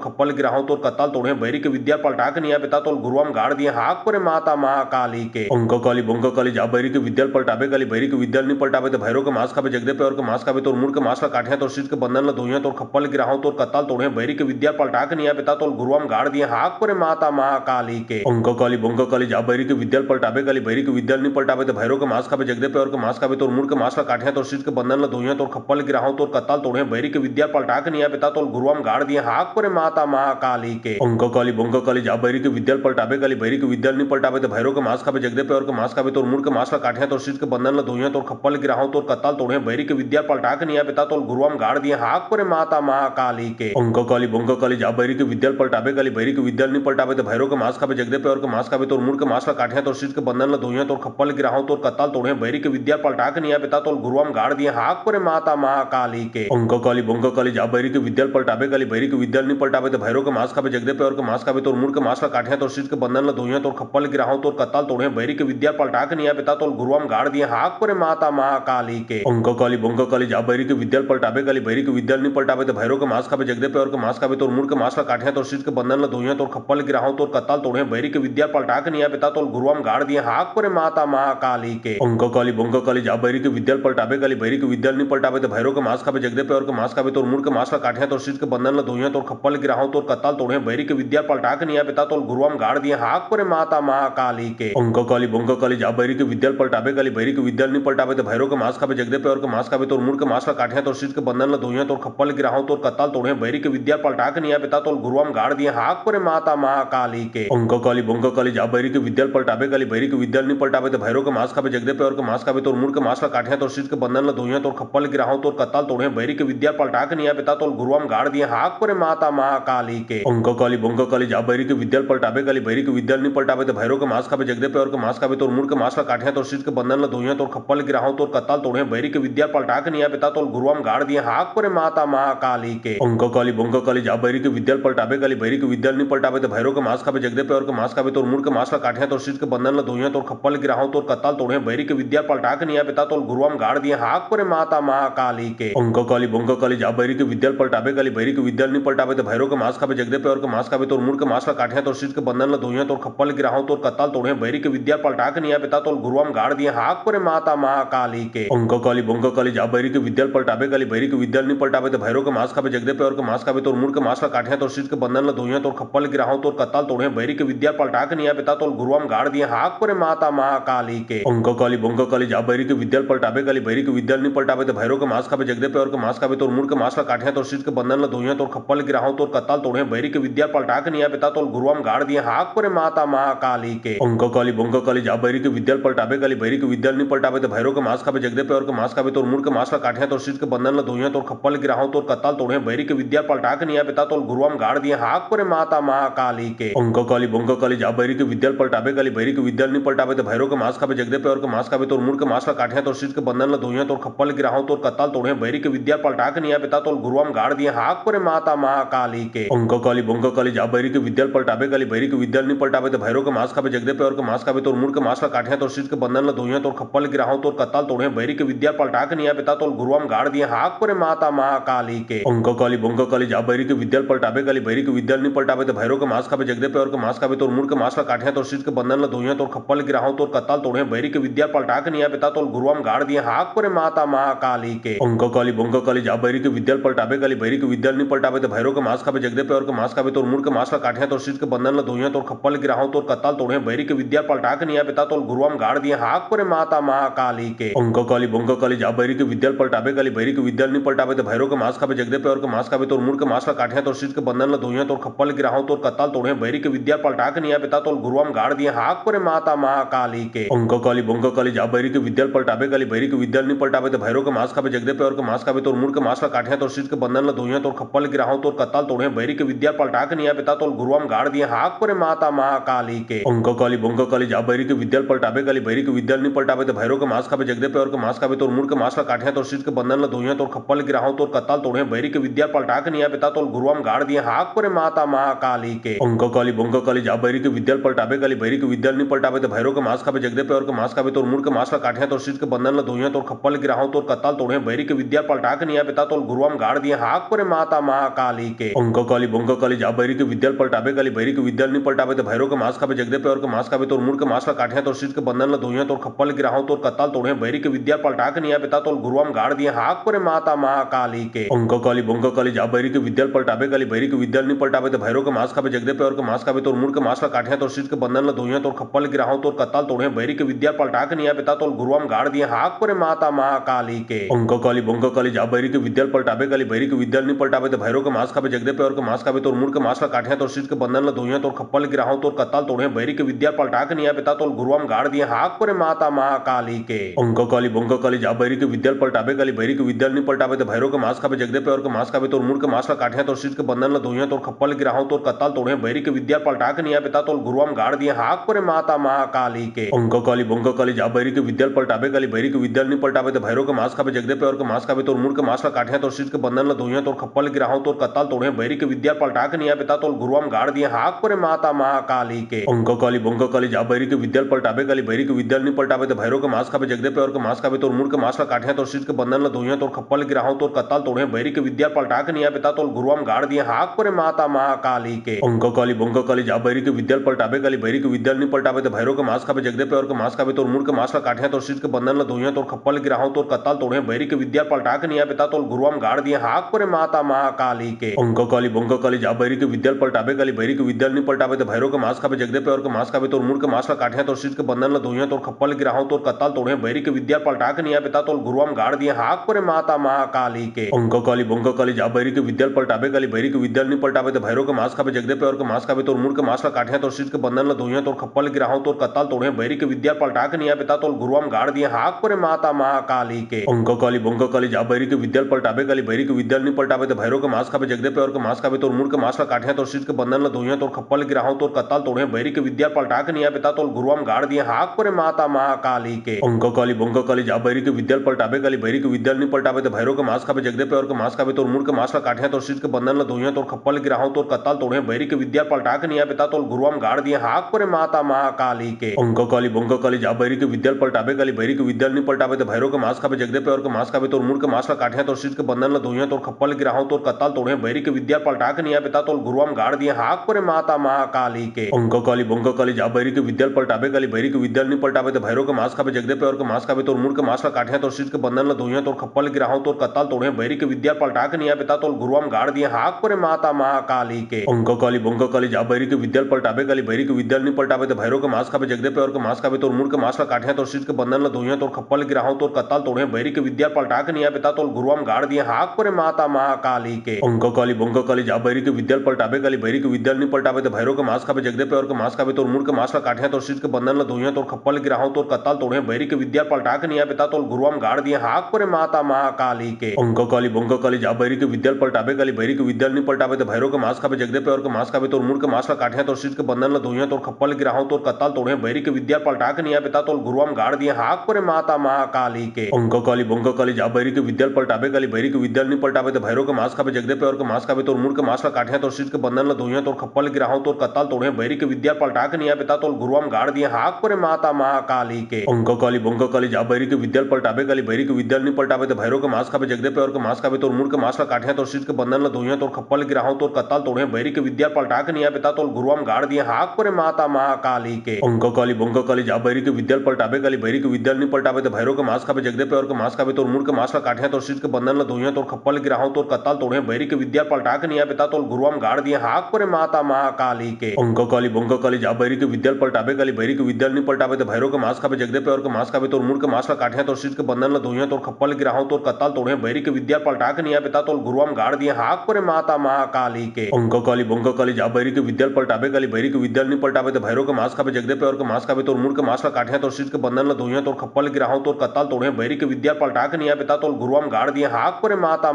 खप्पल गिराहू तोर कत्ताल तोड़े बैरी के विद्या पलटा के निया पिता तोल गुरुआम गाड़ दिए हाक परे माता महाकाली के अंक काली बंक काली जा बैरी के विद्या पलटाबे काली बैरी के विद्या नहीं पलटाबे तो भैरव के मास खाबे जगदे पे और के मास खाबे तोर मुड़ के मास ला काठिया तोर शीत के बंधन ल धोइया तोर खप्पल गिराहू तोर कत्ताल तोड़े बैरी के विद्या पलटा के निया पिता तोल गुरुआम गाड़ दिए हाक परे माता महाकाली के अंक काली बंक काली जा बैरी के विद्या पलटाबे काली बैरी के विद्या नहीं पलटाबे तो भैरव के मास खाबे जगदे पे और के मास खाबे तोर मुड़ के मास ला काठिया तोर शीत के बंधन ल धोइया तोर खप्पल गिराहू तोर कत्ताल तोड़े बैरी के विद्या पलटा के निया पिता तोल गुरुआम गाड़ दिए हाक परे माता महाकाली के अंक काली बंक काली जा बैरी के विद्या पलटाबे काली बैरी के विद्या नहीं पलटाबे तो भैरव के मास खाबे जगदे पे और के मास खाबे तोर मुड़ के मास ला काठिया तोर शीत के बंधन ल धोइया तोर खप्पल गिराहू तोर कत्ताल तोड़े बैरी के विद्या पलटा के निया पिता तोल गुरुआम गाड़ दिए हाक परे माता महाकाली के अंक काली बंक काली जा बैरी के विद्या पलटाबे काली बैरी के विद्या नहीं पलटाबे तो भैरव के मास खाबे जगदे पे और के मास खाबे तोर मुड़ के मास ला काठिया तोर शीत के बंधन ल धोइया तोर खप्पल गिराहू तोर कत्ताल तोड़े बैरी के विद्या पलटा के निया पिता तोल गुरुआम गाड़ दिए हाक परे माता महाकाली के अंक काली बंक काली जा बैरी के विद्या पलटाबे काली बैरी के विद्या नहीं पलटाबे तो भैरव के मास खाबे जगदे पे और के मास खाबे तोर मुड़ के मास ला काठिया तोर शीत के बंधन ल धोइया तोर खप्पल गिराहू तोर कत्ताल तोड़े बैरी के विद्या पलटा के निया पिता तोल गुरुआम गाड़ दिए हाक परे माता महाकाली के अंक काली बंक काली जा बैरी के विद्या पलटाबे काली बैरी के विद्या नहीं पलटाबे तो भैरव के मास खाबे जगदे पे और के मास खाबे तोर मुड़ के मास ला काठिया तोर शीत के बंधन ल धोइया तोर खप्पल गिराहू तोर कत्ताल तोड़े बैरी के विद्या पलटा के निया पिता तोल गुरुआम गाड़ दिए हाक परे माता महाकाली के अंक काली बंक काली जा बैरी के विद्या पलटाबे काली बैरी के विद्या नहीं पलटाबे तो भैरव के मास खाबे जगदे पे और के मास खाबे तोर मुड़ के मास ला काठिया तोर शीत के बंधन ल धोइया तोर खप्पल गिराहू तोर कत्ताल तोड़े बैरी के विद्या पलटा के निया पिता तोल गुरुआम गाड़ दिए हाक परे माता महाकाली के अंक काली बंक काली जा बैरी के विद्या पलटाबे काली बैरी के विद्या नहीं पलटाबे तो भैरव के मास खाबे जगदे पे और के मास खाबे तोर मुड़ के मास ला काठिया तोर शीत के बंधन ल धोइया तोर खप्पल गिराहू तोर कत्ताल तोड़े बैरी के विद्या पलटा के निया पिता तोल गुरुआम गाड़ दिए हाक परे माता महाकाली के अंक काली बंक काली जा बैरी के विद्या पलटाबे काली बैरी के विद्या नहीं पलटाबे तो भैरव के मास खाबे जगदे पे और के मास खाबे तोर मुड़ के मास ला काठिया तोर शीत के बंधन ल धोइया तोर खप्पल गिराहू तोर कत्ताल तोड़े बैरी के विद्या पलटा के निया पिता तोल गुरुआम गाड़ दिए हाक परे माता महाकाली के अंक काली बंक काली जा बैरी के विद्या पलटाबे काली बैरी के विद्या नहीं पलटाबे तो भैरव के मास खाबे जगदे पे और के मास खाबे तोर मुड़ के मास ला काठिया तोर शीत के बंधन ल धोइया तोर खप्पल गिराहू तोर कत्ताल तोड़े बैरी के विद्या पलटा के निया पिता तोल गुरुआम गाड़ दिए हाक परे माता महाकाली के अंक काली बंक काली जा बैरी के विद्या पलटाबे काली बैरी के विद्या नहीं पलटाबे तो भैरव के मास खाबे जगदे पे और के मास खाबे तोर मुड़ के मास ला काठिया तोर शीत के बंधन ल धोइया तोर खप्पल गिराहू तोर कत्ताल तोड़े बैरी के विद्या पलटा के निया पिता तोल गुरुआम गाड़ दिए हाक परे माता महाकाली के अंक काली बंक काली जा बैरी के विद्या पलटाबे काली बैरी के विद्या नहीं पलटाबे तो भैरव के मास खाबे जगदे पे और के मास खाबे तोर मुड़ के मास ला काठिया तोर शीत के बंधन ल धोइया तोर खप्पल गिराहू तोर कत्ताल तोड़े बैरी के विद्या पलटा के निया पिता तोल गुरुआम गाड़ दिए हाक परे माता महाकाली के अंक काली बंक काली जा बैरी के विद्या पलटाबे काली बैरी के विद्या नहीं पलटाबे तो भैरव के मास खाबे जगदे पे और के मास खाबे तोर मुड़ के मास ला काठिया तोर शीत के बंधन ल धोइया तोर खप्पल गिराहू तोर कत्ताल तोड़े बैरी के विद्या पलटा के निया पिता तोल गुरुआम गाड़ दिए हाक परे माता महाकाली के अंक काली बंक काली जा बैरी के विद्या पलटाबे काली बैरी के विद्या नहीं पलटाबे तो भैरव के मास खाबे जगदे पे और के मास खाबे तोर मुड़ के मास ला काठिया तोर शीत के बंधन ल धोइया तोर खप्पल गिराहू तोर कत्ताल तोड़े बैरी के विद्या पलटा के निया पिता तोल गुरुआम गाड़ दिए हाक परे माता महाकाली के अंक काली बंक काली जा बैरी के विद्या पलटाबे काली बैरी के विद्या नहीं पलटाबे तो भैरव के मास खाबे जगदे पे और के मास खाबे तोर मुड़ के मास ला काठिया तोर शीत के बंधन ल धोइया तोर खप्पल गिराहू तोर कत्ताल तोड़े बैरी के विद्या पलटा के निया पिता तोल गुरुआम गाड़ दिए हाक परे माता महाकाली के अंक काली बंक काली जा बैरी के विद्याल पलटाबे काली बैरी के विद्याल नहीं पलटाबे तो भैरव के मास खाबे जगदे पे और के मास खाबे तो मुड़ के मास का काठिया तो शीत के बंधन ल धोइया तो खप्पल गिराहो तो कत्ताल तोड़े बैरी के विद्या पलटा के निया बेता तो गुरुआम गाड़ दिए हाक पर माता महाकाली के अंक काली बंक काली जा बैरी के विद्याल पलटाबे काली बैरी के विद्याल नहीं पलटाबे तो भैरव के मास खाबे जगदे पे और के मास खाबे तो मुड़ के मास का काठिया तो शीत के बंधन ल धोइया तो खप्पल गिराहो तो कत्ताल तोड़े बैरी के विद्या पलटा के निया बेता तो गुरुआम गाड़ दिए हाक पर माता महाकाली के अंक काली बंक काली जा बैरी के विद्याल पलटाबे काली बैरी के विद्याल नहीं पलटाबे तो भैरव के मास खाबे जगदे पे और के मास खाबे तो मुड़ के मास का काठिया तो शीत के बंधन ल धोइया तो खप्पल गिराहो तो कत्ताल तोड़े बैरी के विद्या पलटा के निया बेता तो गुरुआम गाड़ दिए हाक पर माता महाकाली के अंक काली बंक काली जा बैरी के विद्याल पलटाबे काली बैरी के विद्याल नहीं पलटाबे तो भैरव के मास खाबे जगदे पे और के मास खाबे तो मुड़ के मास का काठिया तो शीत के बंधन ल धोइया तो खप्पल गिराहो तो कत्ताल तोड़े बैरी के विद्या पलटा के निया बेता तो गुरुआम गाड़ दिए हाक पर माता महाकाली के अंक काली बंक काली जा बैरी के विद्याल पलटाबे काली बैरी के विद्याल नहीं पलटाबे तो भैरव के मास खाबे जगदे पे और के मास खाबे तो मुड़ के मास का काठिया तो शीत के बंधन ल धोइया तो खप्पल गिराहो तो कत्ताल तोड़े बैरी के विद्या पलटा के निया बेता तो गुरुआम गाड़ दिए हाक पर माता महाकाली के अंक काली बंक काली जा बैरी के विद्याल पलटाबे काली बैरी के विद्याल नहीं पलटाबे तो भैरव के मास खाबे जगदे पे और के मास खाबे तो मुड़ के मास का काठिया तो शीत के बंधन ल धोइया तो खप्पल गिराहो तो कत्ताल तोड़े बैरी के विद्या पलटा के निया बेता तो गुरुआम गाड़ दिए हाक पर माता महाकाली के अंक काली बंक काली जा बैरी के विद्याल पलटाबे काली बैरी के विद्याल नहीं पलटाबे तो भैरव के मास खाबे जगदे पे और के मास खाबे तो मुड़ के मास का काठिया तो शीत के बंधन ल धोइया तो खप्पल गिराहो तो कत्ताल तोड़े बैरी के विद्या पलटा के निया बेता तो गुरुआम गाड़ दिए हाक पर माता महाकाली के अंक काली बंक काली जा बैरी के विद्याल पलटाबे काली बैरी के विद्याल नहीं पलटाबे तो भैरव के मास खाबे जगदे पे और के मास खाबे तो मुड़ के मास का काठिया तो शीत के बंधन ल धोइया तो खप्पल गिराहो तो कत्ताल तोड़े बैरी के विद्या पलटा के निया बेता तो गुरुआम गाड़ दिए हाक पर माता महाकाली के अंक काली बंक काली जा बैरी के विद्याल पलटाबे काली बैरी के विद्याल नहीं पलटाबे तो भैरव के मास खाबे जगदे पे और के मास खाबे तो मुड़ के मास का काठिया तो शीत के बंधन ल धोइया तो खप्पल गिराहो तो कत्ताल तोड़े बैरी के विद्या पलटा के निया बेता तो गुरुआम गाड़ दिए हाक पर माता महाकाली के अंक काली बंक काली जा बैरी के विद्याल पलटाबे काली बैरी के विद्याल नहीं पलटाबे तो भैरव के मास खाबे जगदे पे और के मास खाबे तो मुड़ के मास का काठिया तो शीत के बंधन ल धोइया तो खप्पल गिराहो तो कत्ताल तोड़े बैरी के विद्या पलटा के निया बेता तो गुरुआम गाड़ दिए हाक पर माता महाकाली के अंक काली बंक काली जा बैरी के विद्याल पलटाबे काली बैरी के विद्याल नहीं पलटाबे तो भैरव के मास खाबे जगदे पे और के मास खाबे तो मुड़ के मास का काठिया तो शीत के बंधन ल धोइया तो खप्पल गिराहो तो कत्ताल तोड़े बैरी के विद्या पलटा के निया बेता तो गुरुआम गाड़ दिए हाक पर माता महाकाली के अंक काली बंक काली जा बैरी के विद्याल पलटाबे काली बैरी के विद्याल नहीं पलटाबे तो भैरव के मास खाबे जगदे पे और के मास खाबे तो मुड़ के मास का काठिया तो शीत के बंधन ल धोइया तो खप्पल गिराहो तो कत्ताल तोड़े बैरी के विद्या पलटा के निया बेता तो गुरुआम गाड़ दिए हाक पर माता महाकाली के अंक काली बंक काली जा बैरी के विद्याल पलटाबे काली बैरी के विद्याल नहीं पलटाबे तो भैरव के मास खाबे जगदे पे और के मास खाबे तो मुड़ के मास का काठिया तो शीत के बंधन ल धोइया तो खप्पल गिराहो तो कत्ताल तोड़े बैरी के विद्या पलटा के निया बेता तो गुरुआम गाड़ दिए हाक पर माता महाकाली के अंक काली बंक काली जा बैरी के विद्याल पलटाबे काली बैरी के विद्याल नहीं पलटाबे तो भैरव के मास खाबे जगदे पे और के मास खाबे तो मुड़ के मास का काठिया तो शीत के बंधन ल धोइया तो खप्पल गिराहो तो कत्ताल तोड़े बैरी के विद्या पलटा के निया बेता तो गुरुआम गाड़ दिए हाक पर माता महाकाली के अंक काली बंक काली जा बैरी के विद्याल पलटाबे काली बैरी के विद्याल नहीं पलटाबे तो भैरव के मास खाबे जगदे पे और के मास खाबे तो मुड़ के मास का काठिया तो शीत के बंधन ल धोइया तो खप्पल गिराहो तो कत्ताल तोड़े बैरी के विद्या पलटा के निया बेता तो गुरुआम गाड़ दिए हाक पर माता महाकाली के अंक काली बंक काली जा बैरी के विद्याल पलटाबे काली बैरी के विद्याल नहीं पलटाबे तो भैरव के मास खाबे जगदे पे और के मास खाबे तो मुड़ के मास का काठिया तो शीत के बंधन ल धोइया तो खप्पल गिराहो तो कत्ताल तोड़े बैरी के विद्या पलटा के निया बेता तो गुरुआम गाड़ दिए हाक पर माता महाकाली के अंक काली बंक काली जा बैरी के विद्याल पलटाबे काली बैरी के विद्याल नहीं पलटाबे तो भैरव के मास खाबे जगदे पे और के मास खाबे तो मुड़ के मास का काठिया तो शीत के बंधन ल धोइया तो खप्पल गिराहो तो कत्ताल तोड़े बैरी के विद्या पलटा के निया बेता तो गुरुआम गाड़ दिए हाक पर माता महाकाली के अंक काली बंक काली जा बैरी के विद्याल पलटाबे काली बैरी के विद्याल नहीं पलटाबे तो भैरव के मास खाबे जगदे पे और के मास खाबे तो मुड़ के मास का काठिया तो शीत के बंधन ल धोइया तो खप्पल गिराहो तो कत्ताल तोड़े बैरी के विद्या पलटा के निया बेता तो गुरुआम गाड़ दिए हाक पर माता महाकाली के अंक काली बंक काली जा बैरी के विद्याल पलटाबे काली बैरी के विद्याल नहीं पलटाबे तो भैरव के मास खाबे जगदे पे और के मास खाबे तो मुड़ के मास का काठिया तो शीत के बंधन ल धोइया तो खप्पल गिराहो तो कत्ताल तोड़े बैरी के विद्या पलटा के निया बेता तो गुरुआम गाड़ दिए हाक पर माता महाकाली के अंक काली बंक काली जा बैरी के विद्याल पलटाबे काली बैरी के विद्याल नहीं पलटाबे तो भैरव के मास खाबे जगदे पे और के मास खाबे तो मुड़ के मास का काठिया तो शीत के बंधन ल धोइया तो खप्पल गिराहो तो कत्ताल तोड़े बैरी के विद्या पलटा के निया बेता तो गुरुआम गाड़ दिए हाक पर माता महाकाली के अंक काली बंक काली जा बैरी के विद्याल पलटाबे काली बैरी के विद्याल नहीं पलटाबे तो भैरव के मास खाबे जगदे पे और के मास खाबे तो मुड़ के मास का काठिया तो शीत के बंधन ल धोइया तो खप्पल गिराहो तो कत्ताल तोड़े बैरी के विद्या पलटा के निया बेता तो गुरुआम गाड़ दिए हाक पर माता महाकाली के अंक काली बंक काली जा बैरी के विद्याल पलटाबे काली बैरी के विद्याल नहीं पलटाबे तो भैरव के मास खाबे जगदे पे और के मास खाबे तो मुड़ के मास का काठिया तो शीत के बंधन ल धोइया तो खप्पल गिराहो तो कत्ताल तोड़े बैरी के विद्या पलटा के निया बेता तो गुरुआम गाड़ दिए हाक पर माता महाकाली के अंक काली बंक काली जा बैरी के विद्याल पलटाबे काली बैरी के विद्याल नहीं पलटाबे तो भैरव के मास खाबे जगदे पे और के मास खाबे तो मुड़ के मास का काठिया तो शीत के बंधन ल धोइया तो खप्पल गिराहो तो कत्ताल तोड़े बैरी के विद्या पलटा के निया बेता तो गुरुआम गाड़ दिए हाक पर माता महाकाली के अंक काली बंक काली जा बैरी के विद्याल पलटाबे काली बैरी के विद्याल नहीं पलटाबे तो भैरव के मास खाबे जगदे पे और के मास खाबे तोर मुड़ के मास ला काठिया तोर शीट के बंधन ला धोइया तोर खप्पल गिराहो तोर कत्ताल तोड़े बैरी के विद्या पलटा के निया पिता तोर गुरुआम गाड़ दिए हाक परे माता महाकाली के अंक काली बंक काली जा बैरी के विद्या पलटाबे काली बैरी के विद्या नहीं पलटाबे तो भैरव के मास खाबे जगदे पे और के मास खाबे तोर मुड़ के मास ला काठिया तोर शीट के बंधन ला धोइया तोर खप्पल गिराहो तोर कत्ताल तोड़े बैरी के विद्या पलटा के निया पिता तोर गुरुआम गाड़ दिए हाक परे माता महाकाली के अंक काली बंक काली जा बैरी के विद्या पलटाबे काली बैरी के विद्या नहीं पलटाबे तो भैरव के मास खाबे जगदे पे और के मास खाबे तोर मुड़ के मास ला काठिया तोर शीट के बंधन ला धोइया तोर खप्पल गिराहो तोर कत्ताल तोड़े बैरी के विद्या पलटा के निया पिता तोर गुरुआम गाड़ दिए हाक परे माता महाकाली के अंक काली बंक काली जा बैरी के विद्या पलटाबे काली बैरी के विद्या नहीं पलटाबे तो भैरव के मास खाबे जगदे पे और के मास खाबे तोर मुड़ के मास ला काठिया तोर शीट के बंधन ला धोइया तोर खप्पल गिराहो तोर कत्ताल तोड़े बैरी के विद्या पलटा के निया पिता तोर गुरुआम गाड़ दिए हाक परे माता महाकाली के अंक काली बंक काली जा बैरी के विद्या पलटाबे काली बैरी के विद्या नहीं पलटाबे तो भैरव के मास खाबे जगदे पे और के मास खाबे तोर मुड़ के मास ला काठिया तोर शीट के बंधन ला धोइया तोर खप्पल गिराहो तोर कत्ताल तोड़े बैरी के विद्या पलटा के निया पिता तोर गुरुआम गाड़ दिए हाक परे माता महाकाली के अंक काली बंक काली जा बैरी के विद्या पलटाबे काली बैरी के विद्या नहीं पलटाबे तो भैरव के मास खाबे जगदे पे और के मास खाबे तोर मुड़ के मास ला काठिया तोर शीट के बंधन ला धोइया तोर खप्पल गिराहो तोर कत्ताल तोड़े बैरी के विद्या पलटा के निया पिता तोर गुरुआम गाड़ दिए हाक परे माता महाकाली के अंक काली बंक काली जा बैरी के विद्या पलटाबे काली बैरी के विद्या नहीं पलटाबे तो भैरव के मास खाबे जगदे पे और के मास खाबे तोर मुड़ के मास ला काठिया तोर शीट के बंधन ला धोइया तोर खप्पल गिराहो तोर कत्ताल तोड़े बैरी के विद्या पलटा के निया पिता तोर गुरुआम गाड़ दिए हाक परे माता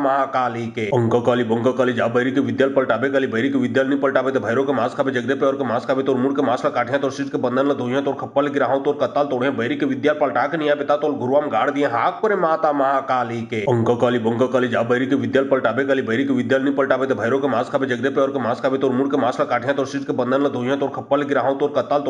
महाकाली के अंक काली बंक काली जा बैरी के विद्या पलटाबे काली बैरी के विद्या नहीं पलटाबे तो भैरव के मास खाबे जगदे पे और के मास खाबे तोर मुड़ के मास ला काठिया तोर शीट के बंधन ला धोइया तोर खप्पल गिराहो तोर कत्ताल तोड़े बैरी के विद्या पलटा के निया पिता तोर गुरुआम गाड़ दिए हाक परे माता महाकाली के अंक काली बंक काली जा बैरी के विद्या पलटाबे काली बैरी के विद्या नहीं पलटाबे तो भैरव के मास खाबे जगदे पे और के मास खाबे तोर मुड़ के मास ला काठिया तोर शीट के बंधन ला धोइया तोर खप्पल गिराहो तोर कत्ताल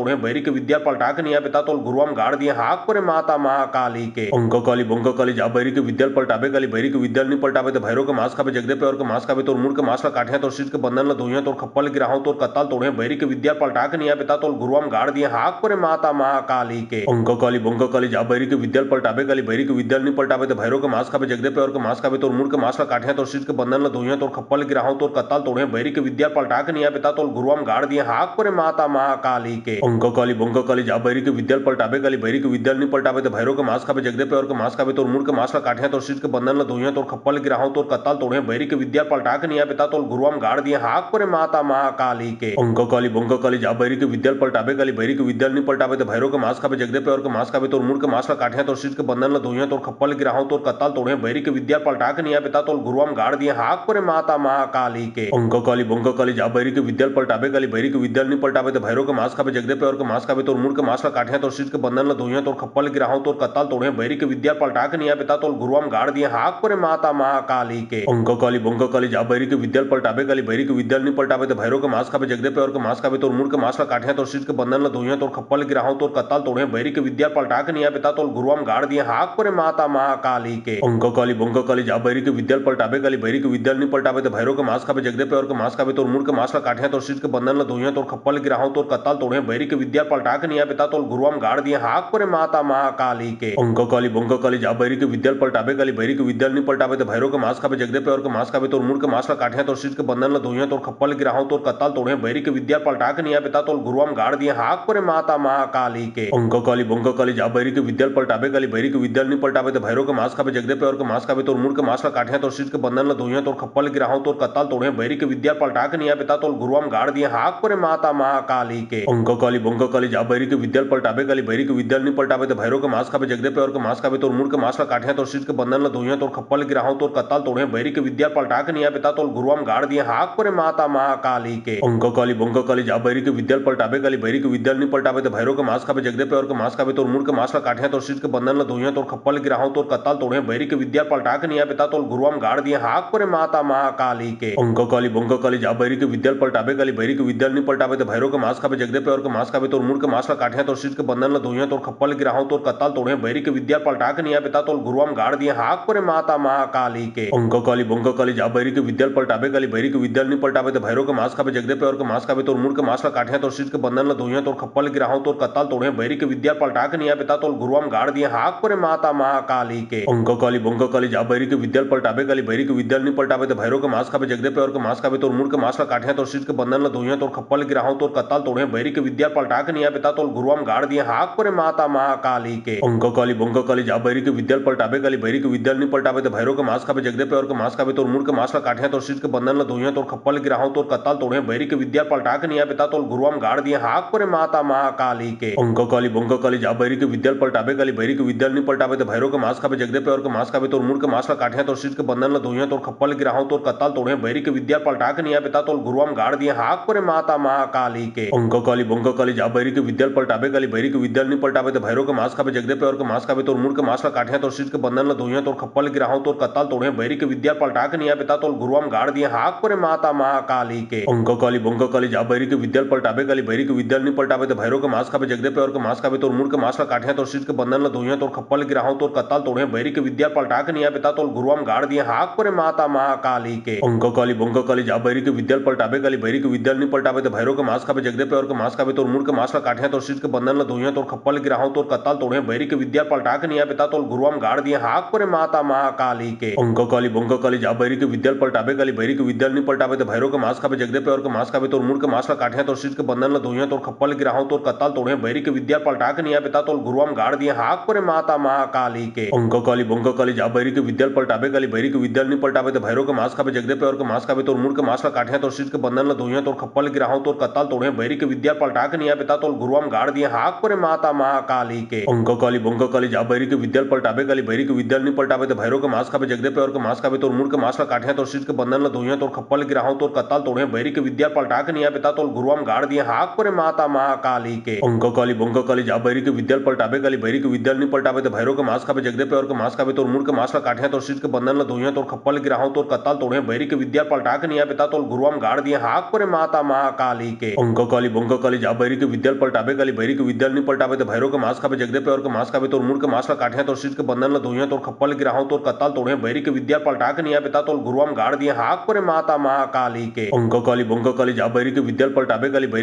तोड़े बैरी के विद्या पलटा के निया पिता तोर गुरुआम गाड़ दिए हाक परे माता महाकाली के अंक काली बंक काली जा बैरी के विद्या पलटाबे काली बैरी के विद्या नहीं पलटाबे तो भैरव के मास खाबे जगदे पे और के मास खाबे तोर मुड़ के मास ला काठिया तोर शीट के बंधन ला धोइया तोर खप्पल गिराहो तोर कत्ताल तोड़े बैरी के विद्या पलटा के निया पिता तोर गुरुआम गाड़ दिए हाक परे माता महाकाली के अंक काली बंक काली जा बैरी के विद्या पलटाबे काली बैरी के विद्या नहीं पलटाबे तो भैरव के मास खाबे जगदे पे और के मास खाबे तोर मुड़ के मास ला काठिया तोर शीट के बंधन ला धोइया तोर खप्पल गिराहो तोर कत्ताल तोड़े बैरी के विद्या पलटा के निया पिता तोर गुरुआम गाड़ दिए हाक परे माता महाकाली के अंक काली बंक काली जा बैरी के विद्या पलटाबे काली बैरी के विद्या नहीं पलटाबे तो भैरव के मास खाबे जगदे पे और के मास खाबे तोर मुड़ के मास ला काठिया तोर शीट के बंधन ला धोइया तोर खप्पल गिराहो तोर कत्ताल तोड़े बैरी के विद्या पलटा के निया पिता तोर गुरुआम गाड़ दिए हाक परे माता महाकाली के अंक काली बंक काली जा बैरी के विद्या पलटाबे काली बैरी के विद्या नहीं पलटाबे तो भैरव के मास खाबे जगदे पे और के मास खाबे तोर मुड़ के मास ला काठिया तोर शीट के बंधन ला धोइया तोर खप्पल गिराहो तोर कत्ताल तोड़े बैरी के विद्या पलटा के निया पिता तोर गुरुआम गाड़ दिए हाक परे माता महाकाली के अंक काली बंक काली जा बैरी के विद्या पलटाबे काली बैरी के विद्या नहीं पलटाबे तो भैरव के मास खाबे जगदे पे और के मास खाबे तोर मुड़ के मास ला काठिया तोर शीट के बंधन ला धोइया तोर खप्पल गिराहो तोर कत्ताल तोड़े बैरी के विद्या पलटा के निया पिता तोर गुरुआम गाड़ दिए हाक परे माता महाकाली के अंक काली बंक काली जा बैरी के विद्या पलटाबे काली बैरी के विद्या नहीं पलटाबे तो भैरव के मास खाबे जगदे पे और के मास खाबे तोर मुड़ के मास ला काठिया तोर शीट के बंधन ला धोइया तोर खप्पल गिराहो तोर कत्ताल तोड़े बैरी के विद्या पलटा के निया पिता तोर गुरुआम गाड़ दिए हाक परे माता महाकाली के अंक काली बंक काली जा बैरी के विद्या पलटाबे काली बैरी के विद्या नहीं पलटाबे तो भैरव के मास खाबे जगदे पे और के मास खाबे तोर मुड़ के मास ला काठिया तोर शीट के बंधन ला धोइया तोर खप्पल गिराहो तोर कत्ताल तोड़े बैरी के विद्या पलटा के निया पिता तोर गुरुआम गाड़ दिए हाक परे माता महाकाली के अंक काली बंक काली जा बैरी के विद्या पलटाबे काली बैरी के विद्या नहीं पलटाबे तो भैरव के मास खाबे जगदे पे और के मास खाबे तोर मुड़ के मास ला काठिया तोर शीट के बंधन ला धोइया तोर खप्पल गिराहो तोर कत्ताल तोड़े बैरी के विद्या पलटा के निया पिता तोर गुरुआम गाड़ दिए हाक परे माता महाकाली के अंक काली बंक काली जा बैरी के विद्या पलटाबे काली बैरी के विद्या नहीं पलटाबे तो भैरव के मास खाबे जगदे पे और के मास खाबे तोर मुड़ के मास ला काठिया तोर शीट के बंधन ला धोइया तोर खप्पल गिराहो तोर कत्ताल तोड़े बैरी के विद्या पलटा के निया पिता तोर गुरुआम गाड़ दिए हाक परे माता महाकाली के अंक काली बंक काली जा बैरी के विद्या पलटाबे काली बैरी के विद्या नहीं पलटाबे तो भैरव के मास खाबे जगदे पे और के मास खाबे तोर मुड़ के मास ला काठिया तोर शीट के बंधन ला धोइया तोर खप्पल गिराहो तोर कत्ताल तोड़े बैरी के विद्या पलटा के निया पिता तोर गुरुआम गाड़ दिए हाक परे माता महाकाली के अंक काली बंक काली जा बैरी के विद्या पलटाबे काली बैरी के विद्या नहीं पलटाबे तो भैरव के मास खाबे जगदे पे और के मास खाबे तोर मुड़ के मास ला काठिया तोर शीट के बंधन ला धोइया तोर खप्पल गिराहो तोर कत्ताल तोड़े बैरी के विद्या पलटा के निया पिता तोर गुरुआम गाड़ दिए हाक परे माता महाकाली के अंक काली बंक काली जा बैरी के विद्या पलटाबे काली बैरी के विद्या नहीं पलटाबे तो भैरव के मास खाबे जगदे पे और के मास खाबे तोर मुड़ के मास ला काठिया तोर शीट के बंधन ला धोइया तोर खप्पल गिराहो तोर कत्ताल तोड़े बैरी के विद्या पलटा के निया पिता तोर गुरुआम गाड़ दिए हाक परे माता महाकाली के अंक काली बंक काली जा बैरी के विद्या पलटाबे काली बैरी के विद्या नहीं पलटाबे तो भैरव के मास खाबे जगदे पे और के मास खाबे तोर मुड़ के मास ला काठिया तोर शीट के बंधन ला धोइया तोर खप्पल गिराहो तोर कत्ताल तोड़े बैरी के विद्या पलटा के निया पिता तोर गुरुआम गाड़ दिए हाक परे माता महाकाली के अंक काली बंक काली जा बैरी के विद्या पलटाबे काली बैरी के विद्या नहीं पलटाबे तो भैरव के मास खाबे जगदे पे और के मास खाबे तोर मुड़ के मास ला काठिया तोर शीट के बंधन ला धोइया तोर खप्पल गिराहो तोर कत्ताल तोड़े बैरी के विद्या पलटा के निया पिता तोर गुरुआम गाड़ दिए हाक परे माता महाकाली के अंक काली बंक काली जा बैरी के विद्या पलटाबे काली बैरी के विद्या नहीं पलटाबे तो भैरव के मास खाबे जगदे पे और के मास खाबे तोर मुड़ के मास ला काठिया तोर शीट के बंधन ला धोइया तोर खप्पल गिराहो तोर कत्ताल तोड़े बैरी के विद्या पलटा के निया निया पिता तोल गुरुआम गाड़ दिए हाक परे माता महाकाली के अंक काली बंक काली जा बैरी के विद्याल पलटाबे काली बैरी के विद्याल नहीं पलटाबे तो भैरव के मास खाबे जगदे पे और के मास खाबे तोर मुड़ के मास ला काठिया तोर शीट के बंधन ला धोइया तोर खप्पल गिराहो तोर कत्ताल तोड़े बैरी के विद्या पलटा के निया पिता तोल गुरुआम गाड़ दिए हाक परे माता महाकाली के अंक काली बंक काली जा बैरी के विद्याल पलटाबे काली बैरी के विद्याल नहीं पलटाबे तो भैरव के मास खाबे जगदे पे और के मास खाबे तोर मुड़ के मास ला काठिया तोर शीट के बंधन ला धोइया तोर खप्पल गिराहो तोर कत्ताल तोड़े बैरी के विद्या पलटा के निया पिता तोल गुरुआम गाड़ दिए हाक परे माता महाकाली के अंक काली बंक काली जा बैरी के विद्याल पलटाबे काली बैरी के विद्याल नहीं पलटाबे तो भैरव के मास खाबे जगदे पे और के मास खाबे तोर मुड़ के मास ला काठिया तोर शीट के बंधन ला धोइया तोर खप्पल गिराहो तोर कत्ताल तोड़े बैरी के विद्या पलटा के निया पिता तोल गुरुआम गाड़ दिए हाक परे माता महाकाली के अंक काली बंक काली जा बैरी के विद्याल पलटाबे काली बैरी के विद्याल नहीं पलटाबे तो भैरव के मास खाबे जगदे पे और के मास खाबे तोर मुड़ के मास ला काठिया तोर शीट के बंधन ला धोइया तोर खप्पल गिराहो तोर कत्ताल तोड़े बैरी के विद्या पलटा के निया पिता तोल गुरुआम गाड़ दिए हाक परे माता महाकाली के अंक काली बंक काली जा बैरी के विद्याल पलटाबे काली बैरी के विद्याल नहीं पलटाबे तो भैरव के मास खाबे जगदे पे और के मास खाबे तोर मुड़ के मास ला काठिया तोर शीट के बंधन ला धोइया तोर खप्पल गिराहो तोर कत्ताल तोड़े बैरी के विद्या पलटा के निया पिता तोल गुरुआम गाड़ दिए हाक परे माता महाकाली के अंक काली बंक काली जा बैरी के विद्याल पलटाबे काली बैरी के विद्याल नहीं पलटाबे तो भैरव के मास खाबे जगदे पे और के मास खाबे तोर मुड़ के मास ला काठिया तोर शीट के बंधन ला धोइया तोर खप्पल गिराहो तोर कत्ताल तोड़े बैरी के विद्या पलटा के निया पिता तोल गुरुआम गाड़ दिए हाक परे माता महाकाली के अंक काली बंक काली जा बैरी के विद्याल पलटाबे काली बैरी के विद्याल नहीं पलटाबे तो भैरव के मास खाबे जगदे पे और के मास खाबे तोर मुड़ के मास ला काठिया तोर शीट के बंधन ला धोइया तोर खप्पल गिराहो तोर कत्ताल तोड़े बैरी के विद्या पलटा के निया पिता तोल गुरुआम गाड़ दिए हाक परे माता महाकाली के अंक काली बंक काली जा बैरी के विद्याल पलटाबे काली बैरी के विद्याल नहीं पलटाबे तो भैरव के मास खाबे जगदे पे और के मास खाबे तोर मुड़ के मास ला काठिया तोर शीट के बंधन ला धोइया तोर खप्पल गिराहो तोर कत्ताल तोड़े बैरी के विद्या पलटा के निया पिता तोल गुरुआम गाड़ दिए हाक परे माता महाकाली के अंक काली बंक काली जा बैरी के विद्याल पलटाबे काली बैरी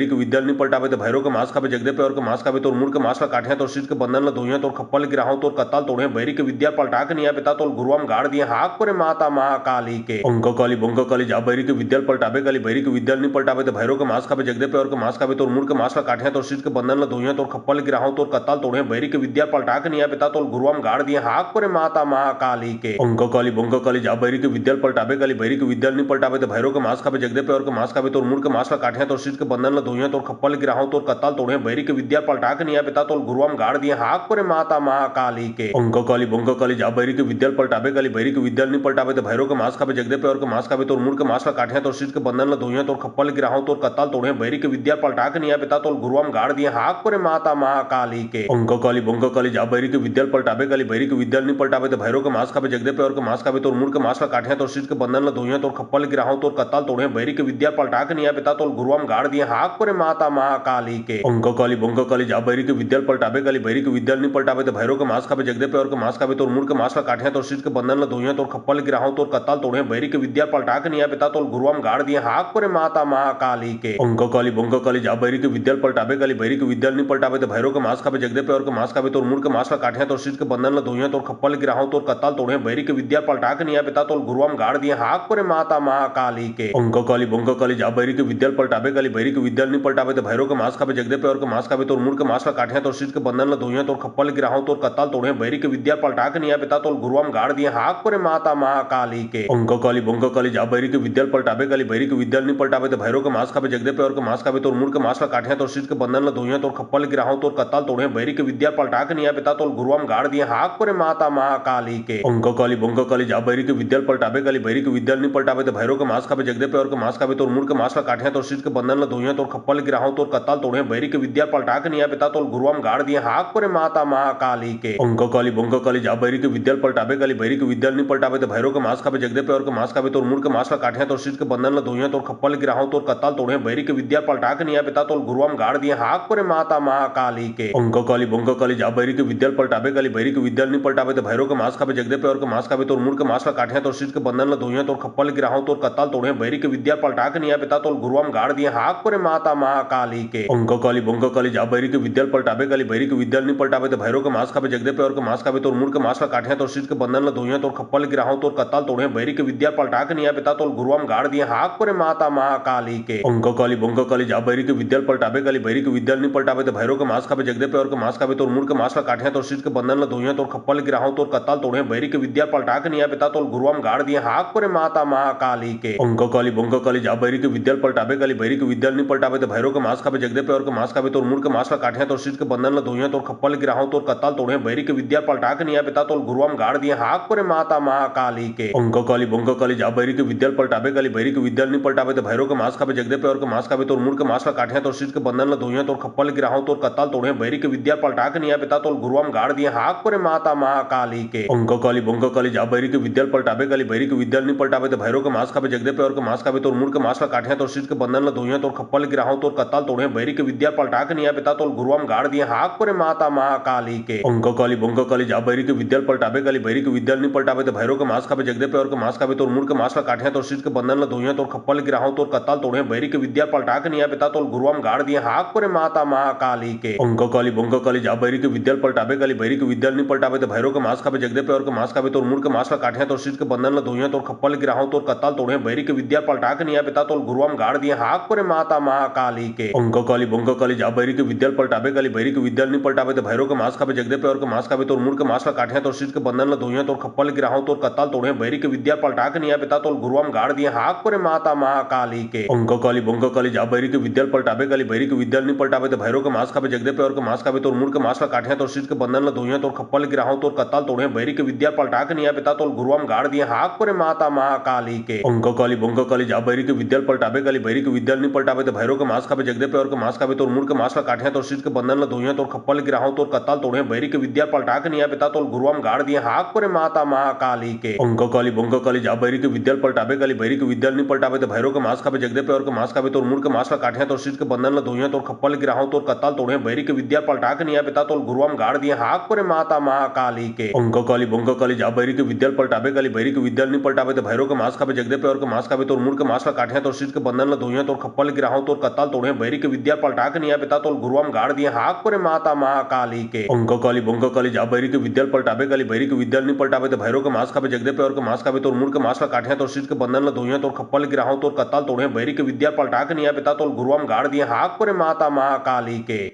के विद्याल नहीं पलटाबे तो भैरव के मास खाबे जगदे पे और के मास खाबे तोर मुड़ के मास ला काठिया तोर शीट के बंधन ला धोइया तोर खप्पल गिराहो तोर कत्ताल तोड़े बैरी के विद्या पलटा के निया पिता तोल गुरुआम गाड़ दिए हाक परे माता महाकाली के अंक काली बंक काली जा बैरी के विद्याल पलटाबे काली बैरी के विद्याल नहीं पलटाबे तो भैरव के मास खाबे जगदे पे और के मास खाबे तोर मुड़ के मास ला काठिया तोर शीट के बंधन ला धोइया तोर खप्पल गिराहो तोर कत्ताल तोड़े बैरी के विद्या पलटा के निया पिता तोल गुरुआम गाड़ दिए हाक परे माता महाकाली के अंक काली बंक काली जा बैरी के विद्याल पलटाबे काली बैरी के विद्याल नहीं पलटाबे तो भैरव के मास खाबे जगदे पे और के मास खाबे तोर मुड़ के मास ला काठिया तोर शीट के बंधन ला धोइया तोर खप्पल गिराहो तोर कत्ताल तोड़े बैरी के विद्या पलटा के निया पिता तोल गुरुआम गाड़ दिए हाक परे माता महाकाली के अंक काली बंक काली जा बैरी के विद्याल पलटाबे काली बैरी के विद्याल नहीं पलटाबे तो भैरव के मास खाबे जगदे पे और के मास खाबे तोर मुड़ के मास ला काठिया तोर शीट के बंधन ला धोइया तोर खप्पल गिराहो तोर कत्ताल तोड़े बैरी के विद्या पलटा के निया पिता तोल गुरुआम गाड़ दिए हाक परे माता महाकाली के अंक काली बंक काली जा बैरी के विद्याल पलटाबे काली बैरी के विद्याल नहीं पलटाबे तो भैरव के मास खाबे जगदे पे और के मास खाबे तोर मुड़ के मास ला काठिया तोर शीट के बंधन ला धोइया तोर खप्पल गिराहो तोर कत्ताल तोड़े बैरी के विद्या पलटा के निया पिता तोल गुरुआम गाड़ दिए हाक परे माता महाकाली के अंक काली बंक काली जा बैरी के विद्याल पलटाबे काली बैरी के विद्याल नहीं पलटाबे तो भैरव के मास खाबे जगदे पे और के मास खाबे तोर मुड़ के मास ला काठिया तोर शीट के बंधन ला धोइया तोर खप्पल गिराहो तोर कत्ताल तोड़े बैरी के विद्या पलटा के निया पिता तोल गुरुआम गाड़ दिए हाक परे माता महाकाली के अंक काली बंक काली जा बैरी के विद्याल पलटाबे काली बैरी के विद्याल नहीं पलटाबे तो भैरव के मास खाबे जगदे पे और के मास खाबे तोर मुड़ के मास ला काठिया तोर शीट के बंधन ला धोइया तोर खप्पल गिराहो तोर कत्ताल तोड़े बैरी के विद्या पलटा के निया पिता तोल गुरुआम गाड़ दिए हाक परे माता महाकाली के अंक काली बंक काली जा बैरी के विद्याल पलटाबे काली बैरी के विद्याल नहीं पलटाबे तो भैरव के मास खाबे जगदे पे और के मास खाबे तोर मुड़ के मास ला काठिया तोर शीट के बंधन ला धोइया तोर खप्पल गिराहो तोर कत्ताल तोड़े बैरी के विद्या पलटा के निया पिता तोल गुरुआम गाड़ दिए हाक परे माता महाकाली के अंक काली बंक काली जा बैरी के विद्याल पलटाबे काली बैरी के विद्याल नहीं पलटाबे तो भैरव के मास खाबे जगदे पे और के मास खाबे तोर मुड़ के मास ला काठिया तोर शीट के बंधन ला धोइया तोर खप्पल गिराहो तोर कत्ताल तोड़े बैरी के विद्या पलटा के निया पिता तोल गुरुआम गाड़ दिए हाक परे माता महाकाली के अंक काली बंक काली जा बैरी के विद्याल पलटाबे काली बैरी के विद्याल नहीं पलटाबे तो भैरव के मास खाबे जगदे पे और के मास खाबे तोर मुड़ के मास ला काठिया तोर शीट के बंधन ला धोइया तोर खप्पल गिराहो तोर कत्ताल तोड़े बैरी के विद्या पलटा के निया पिता तोल गुरुआम गाड़ दिए हाक परे माता महाकाली के अंक काली बंक काली जा बैरी के विद्याल पलटाबे काली बैरी के विद्याल नहीं पलटाबे तो भैरव के मास खाबे जगदे पे और के मास खाबे तोर मुड़ के मास ला काठिया तोर शीट के बंधन ला धोइया तोर खप्पल गिराहो तोर कत्ताल तोड़े बैरी के विद्या पलटा के निया पिता तोल गुरुआम गाड़ दिए हाक परे माता महाकाली के अंक काली बंक काली जा बैरी के विद्याल पलटाबे काली बैरी के विद्याल नहीं पलटाबे तो भैरव के मास खाबे जगदे पे और के मास खाबे तोर मुड़ के मास ला काठिया तोर शीट के बंधन ला धोइया तोर खप्पल गिराहो तोर कत्ताल तोड़े बैरी के विद्या पलटा के निया पिता तोल गुरुआम गाड़ दिए हाक परे माता महाकाली के अंक काली बंक काली जा बैरी के विद्याल पलटाबे काली बैरी के विद्याल नहीं पलटाबे तो भैरव के मास खाबे जगदे पे और के मास खाबे तोर मुड़ के मास ला काठिया तोर शीट के बंधन ला धोइया तोर खप्पल गिराहो तोर कत्ताल तोड़े बैरी के विद्या पलटा के निया पिता तोल गुरुआम गाड़ दिए हाक परे माता महाकाली के अंक काली बंक काली जा बैरी के विद्याल पलटाबे काली बैरी के विद्याल नहीं पलटाबे तो भैरव के मास खाबे जगदे पे और के मास खाबे तोर मुड़ के मास ला काठिया तोर शीट के बंधन ला धोइया तोर खप्पल गिराहो तोर कत्ताल तोड़े बैरी के विद्या पलटा के निया पिता तोल गुरुआम गाड़ दिए हाक परे माता महाकाली के अंक काली बंक काली जा बैरी के विद्याल पलटाबे काली बैरी के विद्याल नहीं पलटाबे तो भैरव के मास खाबे जगदे पे और के मास खाबे तोर मुड़ के मास ला काठिया तोर शीट के बंधन ला धोइया तोर खप्पल गिराहो तोर कत्ताल तोड़े बैरी के विद्या पलटा के निया पिता तोल गुरुआम गाड़ दिए हाक परे माता महाकाली के अंक काली बंक काली जा बैरी के विद्याल पलटाबे काली बैरी के के विद्या नहीं पलटावे तो भैरव के मांस खावे जगदे पे और के मांस खावे तोर मुड़ के मांस ला काटिया तोर शीट के बंधन ला धोइया तोर खप्पल गिराहो तोर कत्ताल तोड़े बैरी के विद्या पलटा के निया पिता तोल गुरुआम गाड़ दिए हाक परे माता महाकाली के अंक काली बंक काली जा बैरी के विद्या पलटावे काली बैरी के विद्या नहीं पलटावे तो भैरव के मांस खावे जगदे पे और के मांस खावे तोर मुड़ के मांस ला काटिया तोर शीट के बंधन ला धोइया तोर खप्पल गिराहो तोर कत्ताल तोड़े बैरी के विद्या पलटा के निया पिता तोल गुरुआम गाड़ दिए हाक परे माता महाकाली के अंक काली बंक काली जा बैरी के विद्या पलटावे काली बैरी के विद्या नहीं पलटावे तो भैरव के मांस खावे जगदे पे और के मांस खावे तोर मुड़ के मांस ला काटिया तोर शीट के बंधन ला धोइया तोर खप्पल गिराहो तोर कत्ताल तोड़े बैरी के विद्या पलटा के निया पिता तोल गुरुआम गाड़ दिए हाक परे माता महाकाली के अंक काली बंक काली जा बैरी के विद्या पलटावे काली बैरी के विद्या नहीं पलटावे तो भैरव के मांस खावे जगदे पे और के मांस खावे तोर मुड़ के मांस ला काटिया तोर शीट के बंधन ला धोइया तोर खप्पल गिराहो तोर कत्ताल तोड़े बैरी के विद्या पलटा के निया पिता तोल गुरुआम गाड़ दिए हाक परे माता महाकाली के अंक काली बंक काली जा बैरी के विद्या पलटावे काली बैरी के विद्या नहीं पलटावे तो भैरव के मांस खावे जगदे पे और के मांस खावे तोर मुड़ के मांस ला काटिया तोर शीट के बंधन ला धोइया तोर खप्पल गिराहो तोर कत्ताल तोड़े बैरी के विद्या पलटा के निया पिता तोल गुरुआम गाड़ दिए हाक परे माता महाकाली के अंक काली बंक काली जा बैरी के विद्या पलटावे काली बैरी के विद्या नहीं पलटावे तो भैरव के मांस खावे जगदे पे और के मांस खावे तोर मुड़ के मांस ला काटिया तोर शीट के बंधन ला धोइया तोर खप्पल गिराहो तोर कत्ताल तोड़े बैरी के विद्या पलटा के निया पिता तोल गुरुआम गाड़ दिए हाक परे माता महाकाली के अंक काली बंक काली जा बैरी के विद्या पलटावे काली बैरी के विद्या नहीं पलटावे तो भैरव के मांस खावे जगदे पे और के मांस खावे तोर मुड़ के मांस ला काटिया तोर शीट के बंधन ला धोइया तोर खप्पल गिराहो तोर कत्ताल तोड़े बैरी के विद्या पलटा के निया पिता तोल गुरुआम गाड़ दिए हाक परे माता महाकाली के अंक काली बंक काली जा बैरी के विद्या पलटावे काली बैरी के विद्या नहीं पलटावे तो भैरव के मांस खावे जगदे पे और के मांस खावे तोर मुड़ के मांस ला काटिया तोर शीट के बंधन ला धोइया तोर खप्पल गिराहो तोर कत्ताल तोड़े बैरी के विद्या पलटा के निया पिता तोल गुरुआम गाड़ दिए हाक परे माता महाकाली के अंक काली बंक काली जा बैरी के विद्या पलटावे काली बैरी के विद्या नहीं पलटावे तो भैरव के मांस खावे जगदे पे और के मांस खावे तोर मुड़ के मांस ला काटिया तोर शीट के बंधन ला धोइया तोर खप्पल गिराहो तोर कत्ताल तोड़े बैरी के विद्या पलटा के निया पिता तोल गुरुआम गाड़ दिए हाक परे माता महाकाली के अंक काली बंक काली जा बैरी के विद्या पलटावे काली बैरी के विद्या नहीं पलटावे तो भैरव के मांस खावे जगदे पे और के मांस खावे तोर मुड़ के मांस ला काटिया तोर शीट के बंधन ला धोइया तोर खप्पल गिराहो तोर कत्ताल तोड़े बैरी के विद्या पलटा के निया पिता तोल गुरुआम गाड़ दिए हाक परे माता महाकाली के अंक काली बंक काली जा बैरी के विद्या पलटावे काली बैरी के विद्या नहीं पलटावे तो भैरव के मांस खावे जगदे पे और के मांस खावे तोर मुड़ के मांस ला काटिया तोर शीट के बंधन ला धोइया तोर खप्पल गिराहो तोर कत्ताल तोड़े बैरी के विद्या पलटा के निया पिता तोल गुरुआम गाड़ दिए हाक परे माता महाकाली के।